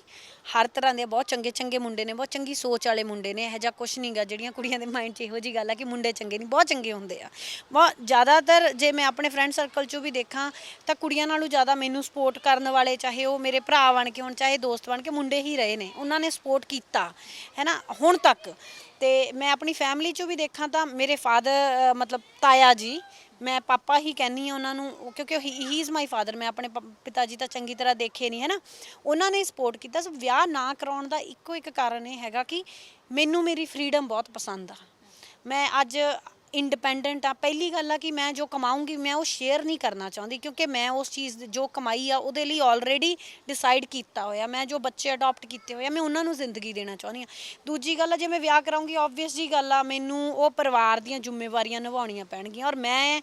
ਹਰ ਤਰ੍ਹਾਂ ਦੇ ਬਹੁਤ ਚੰਗੇ ਮੁੰਡੇ ਨੇ, ਬਹੁਤ ਚੰਗੀ ਸੋਚ ਵਾਲੇ ਮੁੰਡੇ ਨੇ, ਇਹੋ ਜਿਹਾ ਕੁਛ ਨਹੀਂ ਗਾ। ਜਿਹੜੀਆਂ ਕੁੜੀਆਂ ਦੇ ਮਾਈਂਡ 'ਚ ਇਹੋ ਜਿਹੀ ਗੱਲ ਆ ਕਿ ਮੁੰਡੇ ਚੰਗੇ ਨਹੀਂ, ਬਹੁਤ ਚੰਗੇ ਹੁੰਦੇ ਆ। ਬਹੁਤ ਜ਼ਿਆਦਾਤਰ ਜੇ ਮੈਂ ਆਪਣੇ ਫਰੈਂਡ ਸਰਕਲ 'ਚੋਂ ਵੀ ਦੇਖਾਂ ਤਾਂ ਕੁੜੀਆਂ ਨਾਲੋਂ ਜ਼ਿਆਦਾ ਮੈਨੂੰ ਸਪੋਰਟ ਕਰਨ ਵਾਲੇ, ਚਾਹੇ ਉਹ ਮੇਰੇ ਭਰਾ ਬਣ ਕੇ ਹੋਣ, ਚਾਹੇ ਦੋਸਤ ਬਣ ਕੇ, ਮੁੰਡੇ ਹੀ ਰਹੇ ਨੇ। ਉਹਨਾਂ ਨੇ ਸਪੋਰਟ ਕੀਤਾ ਹੈ ਨਾ ਹੁਣ ਤੱਕ। ਤੇ ਮੈਂ ਆਪਣੀ ਫੈਮਿਲੀ ਚੋਂ ਵੀ ਦੇਖਾਂ ਤਾਂ ਮੇਰੇ ਫਾਦਰ ਮਤਲਬ ਤਾਇਆ ਜੀ, ਮੈਂ ਪਾਪਾ ਹੀ ਕਹਿੰਨੀ ਆ ਉਹਨਾਂ ਨੂੰ ਕਿਉਂਕਿ ਹੀ ਇਜ਼ ਮਾਈ ਫਾਦਰ। ਮੈਂ ਆਪਣੇ ਪਿਤਾ ਜੀ ਤਾਂ ਚੰਗੀ ਤਰ੍ਹਾਂ ਦੇਖੇ ਨਹੀਂ ਹੈ ਨਾ, ਉਹਨਾਂ ਨੇ ਸਪੋਰਟ ਕੀਤਾ। ਸੋ ਵਿਆਹ ਨਾ ਕਰਾਉਣ ਦਾ ਇੱਕੋ ਇੱਕ ਕਾਰਨ ਇਹ ਹੈਗਾ ਕਿ ਮੈਨੂੰ ਮੇਰੀ ਫਰੀडम ਬਹੁਤ ਪਸੰਦ ਆ। ਮੈਂ ਅੱਜ ਇੰਡੀਪੈਂਡੈਂਟ ਆ। ਪਹਿਲੀ ਗੱਲ ਆ ਕਿ ਮੈਂ ਜੋ ਕਮਾਉਂਗੀ ਮੈਂ ਉਹ ਸ਼ੇਅਰ ਨਹੀਂ ਕਰਨਾ ਚਾਹੁੰਦੀ, ਕਿਉਂਕਿ ਮੈਂ ਉਸ ਚੀਜ਼ ਜੋ ਕਮਾਈ ਆ ਉਹਦੇ ਲਈ ਆਲਰੇਡੀ ਡਿਸਾਈਡ ਕੀਤਾ ਹੋਇਆ। ਮੈਂ ਜੋ ਬੱਚੇ ਅਡਾਪਟ ਕੀਤੇ ਹੋਏ ਆ ਮੈਂ ਉਹਨਾਂ ਨੂੰ ਜ਼ਿੰਦਗੀ ਦੇਣਾ ਚਾਹੁੰਦੀ ਹਾਂ। ਦੂਜੀ ਗੱਲ ਆ, ਜੇ ਮੈਂ ਵਿਆਹ ਕਰਾਉਂਗੀ ਓਬਵੀਅਸ ਜੀ ਗੱਲ ਆ ਮੈਨੂੰ ਉਹ ਪਰਿਵਾਰ ਦੀਆਂ ਜ਼ਿੰਮੇਵਾਰੀਆਂ ਨਿਭਾਉਣੀਆਂ ਪੈਣਗੀਆਂ, ਔਰ ਮੈਂ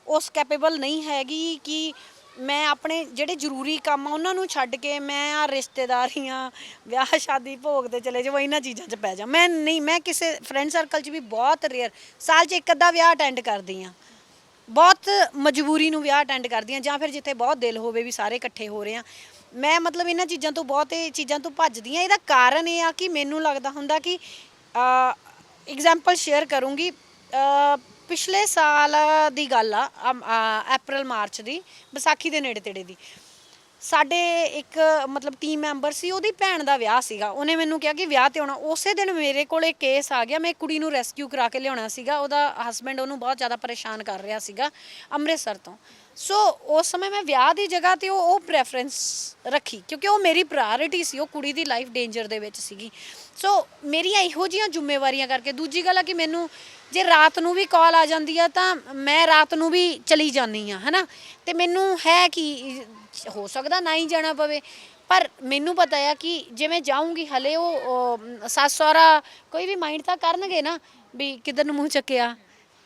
ਉਸ ਕੈਪੇਬਲ ਨਹੀਂ ਹੈਗੀ ਕਿ ਮੈਂ ਆਪਣੇ ਜਿਹੜੇ ਜ਼ਰੂਰੀ ਕੰਮ ਆ ਉਹਨਾਂ ਨੂੰ ਛੱਡ ਕੇ ਮੈਂ ਆ ਰਿਸ਼ਤੇਦਾਰੀਆਂ, ਵਿਆਹ ਸ਼ਾਦੀ, ਭੋਗ ਤੇ ਚਲੇ ਜਾਵਾਂ, ਇਹਨਾਂ ਚੀਜ਼ਾਂ 'ਚ ਪੈ ਜਾ। ਮੈਂ ਨਹੀਂ, ਮੈਂ ਕਿਸੇ ਫਰੈਂਡ ਸਰਕਲ 'ਚ ਵੀ ਬਹੁਤ ਰੇਅਰ ਸਾਲ 'ਚ ਇੱਕ ਅੱਧਾ ਵਿਆਹ ਅਟੈਂਡ ਕਰਦੀ ਹਾਂ, ਬਹੁਤ ਮਜਬੂਰੀ ਨੂੰ ਵਿਆਹ ਅਟੈਂਡ ਕਰਦੀ ਹਾਂ, ਜਾਂ ਫਿਰ ਜਿੱਥੇ ਬਹੁਤ ਦਿਲ ਹੋਵੇ ਵੀ ਸਾਰੇ ਇਕੱਠੇ ਹੋ ਰਹੇ ਆ। ਮੈਂ ਮਤਲਬ ਇਹਨਾਂ ਚੀਜ਼ਾਂ ਤੋਂ ਬਹੁਤ ਇਹ ਚੀਜ਼ਾਂ ਤੋਂ ਭੱਜਦੀ ਹਾਂ। ਇਹਦਾ ਕਾਰਨ ਇਹ ਆ ਕਿ ਮੈਨੂੰ ਲੱਗਦਾ ਹੁੰਦਾ ਕਿ ਐਗਜ਼ਾਮਪਲ ਸ਼ੇਅਰ ਕਰੂੰਗੀ। ਪਿਛਲੇ ਸਾਲ ਦੀ ਗੱਲ ਆ, ਅਪ੍ਰੈਲ ਮਾਰਚ ਦੀ, ਵਿਸਾਖੀ ਦੇ ਨੇੜੇ ਤੇੜੇ ਦੀ। ਸਾਡੇ ਇੱਕ ਮਤਲਬ ਟੀਮ ਮੈਂਬਰ ਸੀ, ਉਹਦੀ ਭੈਣ ਦਾ ਵਿਆਹ ਸੀਗਾ। ਉਹਨੇ ਮੈਨੂੰ ਕਿਹਾ ਕਿ ਵਿਆਹ 'ਤੇ ਆਉਣਾ। ਉਸੇ ਦਿਨ ਮੇਰੇ ਕੋਲ ਇੱਕ ਕੇਸ ਆ ਗਿਆ। ਮੈਂ ਕੁੜੀ ਨੂੰ ਰੈਸਕਿਊ ਕਰਾ ਕੇ ਲਿਆਉਣਾ ਸੀਗਾ। ਉਹਦਾ ਹਸਬੈਂਡ ਉਹਨੂੰ ਬਹੁਤ ਜ਼ਿਆਦਾ ਪਰੇਸ਼ਾਨ ਕਰ ਰਿਹਾ ਸੀਗਾ ਅੰਮ੍ਰਿਤਸਰ ਤੋਂ। ਸੋ ਉਸ ਸਮੇਂ ਮੈਂ ਵਿਆਹ ਦੀ ਜਗ੍ਹਾ 'ਤੇ ਉਹ ਪ੍ਰੈਫਰੈਂਸ ਰੱਖੀ, ਕਿਉਂਕਿ ਉਹ ਮੇਰੀ ਪ੍ਰਾਇੋਰਟੀ ਸੀ। ਉਹ ਕੁੜੀ ਦੀ ਲਾਈਫ ਡੇਂਜਰ ਦੇ ਵਿੱਚ ਸੀਗੀ। ਸੋ ਮੇਰੀਆਂ ਇਹੋ ਜਿਹੀਆਂ ਜ਼ਿੰਮੇਵਾਰੀਆਂ ਕਰਕੇ। ਦੂਜੀ ਗੱਲ ਆ ਕਿ ਮੈਨੂੰ ਜੇ ਰਾਤ ਨੂੰ ਵੀ ਕਾਲ ਆ ਜਾਂਦੀ ਆ ਤਾਂ ਮੈਂ ਰਾਤ ਨੂੰ ਵੀ ਚਲੀ ਜਾਂਦੀ ਹਾਂ, ਹੈ ਨਾ। ਅਤੇ ਮੈਨੂੰ ਹੈ ਕਿ ਹੋ ਸਕਦਾ ਨਾ ਹੀ ਜਾਣਾ ਪਵੇ, ਪਰ ਮੈਨੂੰ ਪਤਾ ਆ ਕਿ ਜੇ ਮੈਂ ਜਾਊਂਗੀ ਹਲੇ ਉਹ ਸੱਸ ਸਹੁਰਾ ਕੋਈ ਵੀ ਮਾਈਂਡ ਤਾਂ ਕਰਨਗੇ ਨਾ ਵੀ ਕਿੱਧਰ ਨੂੰ ਮੂੰਹ ਚੱਕਿਆ,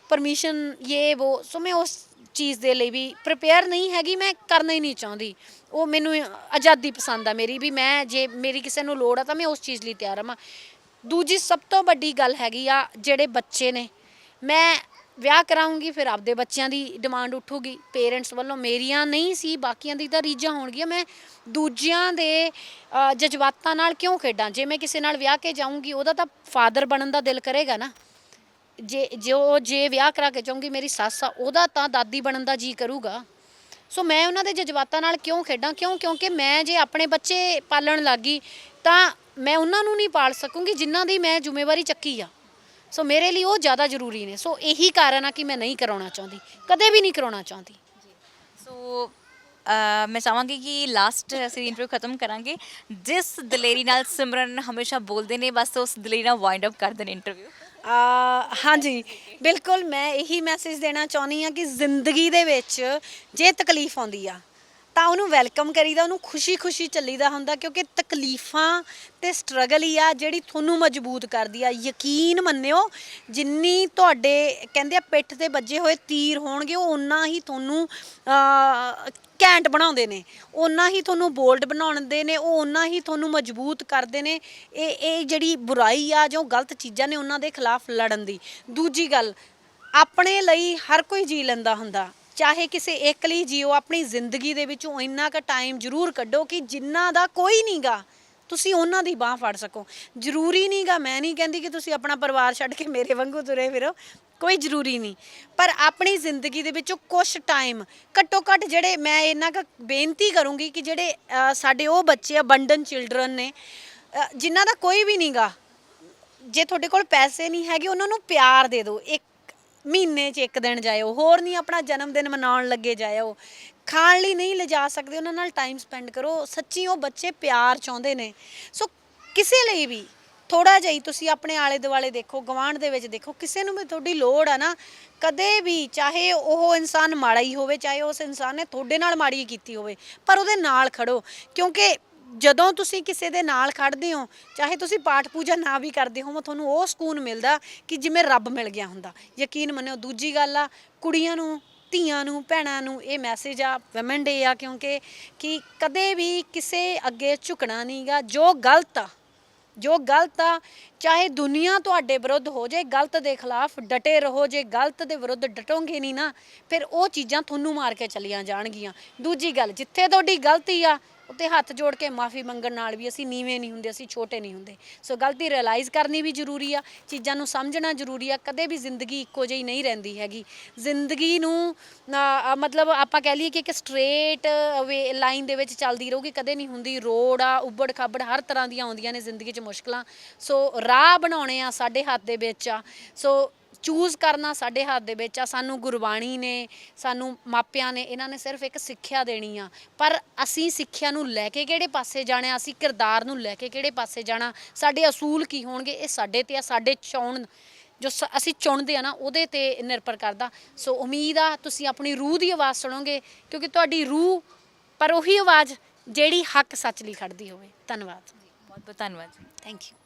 ਪਰਮਿਸ਼ਨ ਯੇ ਵੋ। ਸੋ ਮੈਂ ਉਸ ਚੀਜ਼ ਦੇ ਲਈ ਵੀ ਪ੍ਰਿਪੇਅਰ ਨਹੀਂ ਹੈਗੀ, ਮੈਂ ਕਰਨਾ ਹੀ ਨਹੀਂ ਚਾਹੁੰਦੀ। ਉਹ ਮੈਨੂੰ ਆਜ਼ਾਦੀ ਪਸੰਦ ਆ ਮੇਰੀ, ਵੀ ਮੈਂ ਜੇ ਮੇਰੀ ਕਿਸੇ ਨੂੰ ਲੋੜ ਆ ਤਾਂ ਮੈਂ ਉਸ ਚੀਜ਼ ਲਈ ਤਿਆਰ ਹਾਂ। ਦੂਜੀ ਸਭ ਤੋਂ ਵੱਡੀ ਗੱਲ ਹੈਗੀ ਆ ਜਿਹੜੇ ਬੱਚੇ ਨੇ, ਮੈਂ ਵਿਆਹ ਕਰਾਉਂਗੀ ਫਿਰ ਆਪਦੇ ਬੱਚਿਆਂ ਦੀ ਡਿਮਾਂਡ ਉੱਠੂਗੀ ਪੇਰੈਂਟਸ ਵੱਲੋਂ, ਮੇਰੀਆਂ ਨਹੀਂ ਸੀ, ਬਾਕੀਆਂ ਦੀ ਤਾਂ ਰੀਝਾਂ ਹੋਣਗੀਆਂ। ਮੈਂ ਦੂਜਿਆਂ ਦੇ ਜਜ਼ਬਾਤਾਂ ਨਾਲ ਕਿਉਂ ਖੇਡਾਂ। ਜੇ ਮੈਂ ਕਿਸੇ ਨਾਲ ਵਿਆਹ ਕੇ ਜਾਊਂਗੀ ਉਹਦਾ ਤਾਂ ਫਾਦਰ ਬਣਨ ਦਾ ਦਿਲ ਕਰੇਗਾ ਨਾ। ਜੇ ਵਿਆਹ ਕਰਾ ਕੇ ਜਾਊਂਗੀ ਮੇਰੀ ਸੱਸ ਆ, ਉਹਦਾ ਤਾਂ ਦਾਦੀ ਬਣਨ ਦਾ ਜੀ ਕਰੂਗਾ। ਸੋ ਮੈਂ ਉਹਨਾਂ ਦੇ ਜਜ਼ਬਾਤਾਂ ਨਾਲ ਕਿਉਂ ਖੇਡਾਂ? ਕਿਉਂਕਿ ਮੈਂ ਜੇ ਆਪਣੇ ਬੱਚੇ ਪਾਲਣ ਲੱਗ ਗਈ ਤਾਂ ਮੈਂ ਉਹਨਾਂ ਨੂੰ ਨਹੀਂ ਪਾਲ ਸਕੂੰਗੀ ਜਿਨ੍ਹਾਂ ਦੀ ਮੈਂ ਜ਼ਿੰਮੇਵਾਰੀ ਚੱਕੀ ਆ। ਸੋ ਮੇਰੇ ਲਈ ਉਹ ਜ਼ਿਆਦਾ ਜ਼ਰੂਰੀ ਨੇ। ਸੋ ਇਹੀ ਕਾਰਨ ਆ ਕਿ ਮੈਂ ਨਹੀਂ ਕਰਾਉਣਾ ਚਾਹੁੰਦੀ, ਕਦੇ ਵੀ ਨਹੀਂ ਕਰਾਉਣਾ ਚਾਹੁੰਦੀ। ਸੋ ਮੈਂ ਚਾਹਾਂਗੀ ਕਿ ਲਾਸਟ ਅਸੀਂ ਇੰਟਰਵਿਊ ਖਤਮ ਕਰਾਂਗੇ। ਜਿਸ ਦਲੇਰੀ ਨਾਲ ਸਿਮਰਨ ਹਮੇਸ਼ਾ ਬੋਲਦੇ ਨੇ, ਬਸ ਉਸ ਦਲੇਰੀ ਨਾਲ ਵਾਈਂਡ ਅਪ ਕਰਦੇ ਨੇ ਇੰਟਰਵਿਊ। ਹਾਂਜੀ, ਬਿਲਕੁਲ। ਮੈਂ ਇਹੀ ਮੈਸੇਜ ਦੇਣਾ ਚਾਹੁੰਦੀ ਹਾਂ ਕਿ ਜ਼ਿੰਦਗੀ ਦੇ ਵਿੱਚ ਜੇ ਤਕਲੀਫ ਆਉਂਦੀ ਆ ਤਾਂ ਉਹਨੂੰ ਵੈਲਕਮ ਕਰੀਦਾ, ਉਹਨੂੰ ਖੁਸ਼ੀ ਚੱਲੀਦਾ ਹੁੰਦਾ, ਕਿਉਂਕਿ ਤਕਲੀਫਾਂ ਤੇ ਸਟਰਗਲ ਹੀ ਆ ਜਿਹੜੀ ਤੁਹਾਨੂੰ ਮਜ਼ਬੂਤ ਕਰਦੀ ਆ। ਯਕੀਨ ਮੰਨਿਓ, ਜਿੰਨੀ ਤੁਹਾਡੇ ਕਹਿੰਦੇ ਆ ਪਿੱਠ 'ਤੇ ਵੱਜੇ ਹੋਏ ਤੀਰ ਹੋਣਗੇ ਉਹ ਓਨਾ ਹੀ ਤੁਹਾਨੂੰ ਘੈਂਟ ਬਣਾਉਂਦੇ ਨੇ, ਓਨਾ ਹੀ ਤੁਹਾਨੂੰ ਬੋਲਡ ਬਣਾਉਂਦੇ ਨੇ, ਉਹ ਓਨਾ ਹੀ ਤੁਹਾਨੂੰ ਮਜ਼ਬੂਤ ਕਰਦੇ ਨੇ। ਇਹ ਜਿਹੜੀ ਬੁਰਾਈ ਆ ਜੋ ਗਲਤ ਚੀਜ਼ਾਂ ਨੇ ਉਹਨਾਂ ਦੇ ਖਿਲਾਫ ਲੜਨ ਦੀ। ਦੂਜੀ ਗੱਲ, ਆਪਣੇ ਲਈ ਹਰ ਕੋਈ ਜੀ ਲੈਂਦਾ ਹੁੰਦਾ, ਚਾਹੇ ਕਿਸੇ ਇੱਕ ਲਈ ਜੀਓ। ਆਪਣੀ ਜ਼ਿੰਦਗੀ ਦੇ ਵਿੱਚੋਂ ਇੰਨਾ ਕੁ ਟਾਈਮ ਜ਼ਰੂਰ ਕੱਢੋ ਕਿ ਜਿਨ੍ਹਾਂ ਦਾ ਕੋਈ ਨਹੀਂ ਗਾ ਤੁਸੀਂ ਉਹਨਾਂ ਦੀ ਬਾਂਹ ਫੜ ਸਕੋ। ਜ਼ਰੂਰੀ ਨਹੀਂ ਗਾ, ਮੈਂ ਨਹੀਂ ਕਹਿੰਦੀ ਕਿ ਤੁਸੀਂ ਆਪਣਾ ਪਰਿਵਾਰ ਛੱਡ ਕੇ ਮੇਰੇ ਵਾਂਗੂ ਤੁਰੇ ਫਿਰੋ, ਕੋਈ ਜ਼ਰੂਰੀ ਨਹੀਂ। ਪਰ ਆਪਣੀ ਜ਼ਿੰਦਗੀ ਦੇ ਵਿੱਚੋਂ ਕੁਛ ਟਾਈਮ ਘੱਟੋ ਘੱਟ, ਜਿਹੜੇ ਮੈਂ ਇਹਨਾਂ ਕੁ ਬੇਨਤੀ ਕਰੂੰਗੀ ਕਿ ਜਿਹੜੇ ਸਾਡੇ ਉਹ ਬੱਚੇ ਅਬੰਡਨ ਚਿਲਡਰਨ ਨੇ ਜਿਨ੍ਹਾਂ ਦਾ ਕੋਈ ਵੀ ਨਹੀਂ ਗਾ, ਜੇ ਤੁਹਾਡੇ ਕੋਲ ਪੈਸੇ ਨਹੀਂ ਹੈਗੇ ਉਹਨਾਂ ਨੂੰ ਪਿਆਰ ਦੇ ਦਿਓ। ਇੱਕ ਮਹੀਨੇ 'ਚ ਇੱਕ ਦਿਨ ਜਾਇਓ, ਹੋਰ ਨਹੀਂ ਆਪਣਾ ਜਨਮ ਦਿਨ ਮਨਾਉਣ ਲੱਗੇ ਜਾਇਓ। ਖਾਣ ਲਈ ਨਹੀਂ ਲਿਜਾ ਸਕਦੇ, ਉਹਨਾਂ ਨਾਲ ਟਾਈਮ ਸਪੈਂਡ ਕਰੋ। ਸੱਚੀ ਉਹ ਬੱਚੇ ਪਿਆਰ ਚਾਹੁੰਦੇ ਨੇ। ਸੋ ਕਿਸੇ ਲਈ ਵੀ ਥੋੜ੍ਹਾ ਜਿਹਾ ਹੀ ਤੁਸੀਂ ਆਪਣੇ ਆਲੇ ਦੁਆਲੇ ਦੇਖੋ, ਗਵਾਂਢ ਦੇ ਵਿੱਚ ਦੇਖੋ, ਕਿਸੇ ਨੂੰ ਵੀ ਤੁਹਾਡੀ ਲੋੜ ਆ ਨਾ, ਕਦੇ ਵੀ, ਚਾਹੇ ਉਹ ਇਨਸਾਨ ਮਾੜਾ ਹੀ ਹੋਵੇ, ਚਾਹੇ ਉਸ ਇਨਸਾਨ ਨੇ ਤੁਹਾਡੇ ਨਾਲ ਮਾੜੀ ਕੀਤੀ ਹੋਵੇ, ਪਰ ਉਹਦੇ ਨਾਲ ਖੜੋ। ਕਿਉਂਕਿ ਜਦੋਂ ਤੁਸੀਂ ਕਿਸੇ ਦੇ ਨਾਲ ਖੜਦੇ ਹੋ, ਚਾਹੇ ਤੁਸੀਂ ਪਾਠ ਪੂਜਾ ਨਾ ਵੀ ਕਰਦੇ ਹੋ, ਤੁਹਾਨੂੰ ਉਹ ਸਕੂਨ ਮਿਲਦਾ ਕਿ ਜਿਵੇਂ ਰੱਬ ਮਿਲ ਗਿਆ ਹੁੰਦਾ। ਯਕੀਨ ਮੰਨਿਓ। ਦੂਜੀ ਗੱਲ ਆ, ਕੁੜੀਆਂ ਨੂੰ, ਧੀਆਂ ਨੂੰ, ਭੈਣਾਂ ਨੂੰ ਇਹ ਮੈਸੇਜ ਆ, ਵੂਮਨ ਡੇ ਆ, ਕਿਉਂਕਿ ਕਿ ਕਦੇ ਵੀ ਕਿਸੇ ਅੱਗੇ ਝੁਕਣਾ ਨਹੀਂ ਗਾ। ਜੋ ਗਲਤ ਆ ਚਾਹੇ ਦੁਨੀਆ ਤੁਹਾਡੇ ਵਿਰੁੱਧ ਹੋ ਜਾਏ, ਗਲਤ ਦੇ ਖਿਲਾਫ ਡਟੇ ਰਹੋ। ਜੇ ਗਲਤ ਦੇ ਵਿਰੁੱਧ ਡਟੋਗੇ ਨਹੀਂ ਨਾ, ਫਿਰ ਉਹ ਚੀਜ਼ਾਂ ਤੁਹਾਨੂੰ ਮਾਰ ਕੇ ਚਲੀਆਂ ਜਾਣਗੀਆਂ। ਦੂਜੀ ਗੱਲ, ਜਿੱਥੇ ਤੁਹਾਡੀ ਗਲਤੀ ਆ ਉੱਤੇ ਹੱਥ ਜੋੜ ਕੇ ਮਾਫੀ ਮੰਗਣ ਨਾਲ ਵੀ ਅਸੀਂ ਨੀਵੇਂ ਨਹੀਂ ਹੁੰਦੇ, ਅਸੀਂ ਛੋਟੇ ਨਹੀਂ ਹੁੰਦੇ। ਸੋ ਗਲਤੀ ਰਿਅਲਾਈਜ਼ ਕਰਨੀ ਵੀ ਜ਼ਰੂਰੀ ਆ, ਚੀਜ਼ਾਂ ਨੂੰ ਸਮਝਣਾ ਜ਼ਰੂਰੀ ਆ। ਕਦੇ ਵੀ ਜ਼ਿੰਦਗੀ ਇੱਕੋ ਜਿਹੀ ਨਹੀਂ ਰਹਿੰਦੀ ਹੈਗੀ। ਜ਼ਿੰਦਗੀ ਨੂੰ ਮਤਲਬ ਆਪਾਂ ਕਹਿ ਲਈਏ ਕਿ ਇੱਕ ਸਟ੍ਰੇਟ ਵੇ ਲਾਈਨ ਦੇ ਵਿੱਚ ਚੱਲਦੀ ਰਹੂਗੀ, ਕਦੇ ਨਹੀਂ ਹੁੰਦੀ। ਰੋਡ ਆ, ਉੱਬੜ ਖਾਬੜ ਹਰ ਤਰ੍ਹਾਂ ਦੀਆਂ ਆਉਂਦੀਆਂ ਨੇ ਜ਼ਿੰਦਗੀ 'ਚ ਮੁਸ਼ਕਲਾਂ। ਸੋ ਰਾਹ ਬਣਾਉਣੇ ਆ ਸਾਡੇ ਹੱਥ ਦੇ ਵਿੱਚ ਆ। ਸੋ ਚੂਜ਼ ਕਰਨਾ ਸਾਡੇ ਹੱਥ ਦੇ ਵਿੱਚ ਆ। ਸਾਨੂੰ ਗੁਰਬਾਣੀ ਨੇ, ਸਾਨੂੰ ਮਾਪਿਆਂ ਨੇ, ਇਹਨਾਂ ਨੇ ਸਿਰਫ ਇੱਕ ਸਿੱਖਿਆ ਦੇਣੀ ਆ, ਪਰ ਅਸੀਂ ਸਿੱਖਿਆ ਨੂੰ ਲੈ ਕੇ ਕਿਹੜੇ ਪਾਸੇ ਜਾਣਾ, ਅਸੀਂ ਕਿਰਦਾਰ ਨੂੰ ਲੈ ਕੇ ਕਿਹੜੇ ਪਾਸੇ ਜਾਣਾ, ਸਾਡੇ ਅਸੂਲ ਕੀ ਹੋਣਗੇ, ਇਹ ਸਾਡੇ ਤੇ ਆ। ਸਾਡੇ ਚੁਣ ਜੋ ਅਸੀਂ ਚੁਣਦੇ ਆ ਨਾ, ਉਹਦੇ ਤੇ ਨਿਰਭਰ ਕਰਦਾ। ਸੋ ਉਮੀਦ ਆ ਤੁਸੀਂ ਆਪਣੀ ਰੂਹ ਦੀ ਆਵਾਜ਼ ਸੁਣੋਗੇ, ਕਿਉਂਕਿ ਤੁਹਾਡੀ ਰੂਹ ਪਰ ਉਹੀ ਆਵਾਜ਼ ਜਿਹੜੀ ਹੱਕ ਸੱਚ ਲਈ ਖੜਦੀ ਹੋਵੇ। ਧੰਨਵਾਦ। ਬਹੁਤ ਬਹੁਤ ਧੰਨਵਾਦ ਜੀ। Thank you.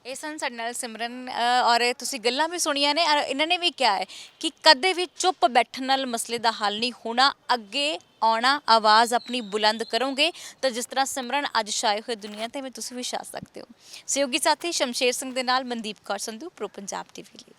ਇਹ ਸਨ ਸਾਡੇ ਨਾਲ ਸਿਮਰਨ ਔਰ ਤੁਸੀਂ ਗੱਲਾਂ ਵੀ ਸੁਣੀਆਂ ਨੇ ਔਰ ਇਹਨਾਂ ਨੇ ਵੀ ਕਿਹਾ ਹੈ ਕਿ ਕਦੇ ਵੀ ਚੁੱਪ ਬੈਠਣ ਨਾਲ ਮਸਲੇ ਦਾ ਹੱਲ ਨਹੀਂ ਹੋਣਾ, ਅੱਗੇ ਆਉਣਾ, ਆਵਾਜ਼ ਆਪਣੀ ਬੁਲੰਦ ਕਰੋਗੇ ਤਾਂ ਜਿਸ ਤਰ੍ਹਾਂ ਸਿਮਰਨ ਅੱਜ ਛਾਏ ਹੋਏ ਦੁਨੀਆ ਤੇ ਵੀ ਤੁਸੀਂ ਵੀ ਛਾ ਸਕਦੇ ਹੋ। ਸਹਿਯੋਗੀ ਸਾਥੀ ਸ਼ਮਸ਼ੇਰ ਸਿੰਘ ਦੇ ਨਾਲ ਮਨਦੀਪ ਕੌਰ ਸੰਧੂ, ਪ੍ਰੋ ਪੰਜਾਬ ਟੀਵੀ ਲਈ।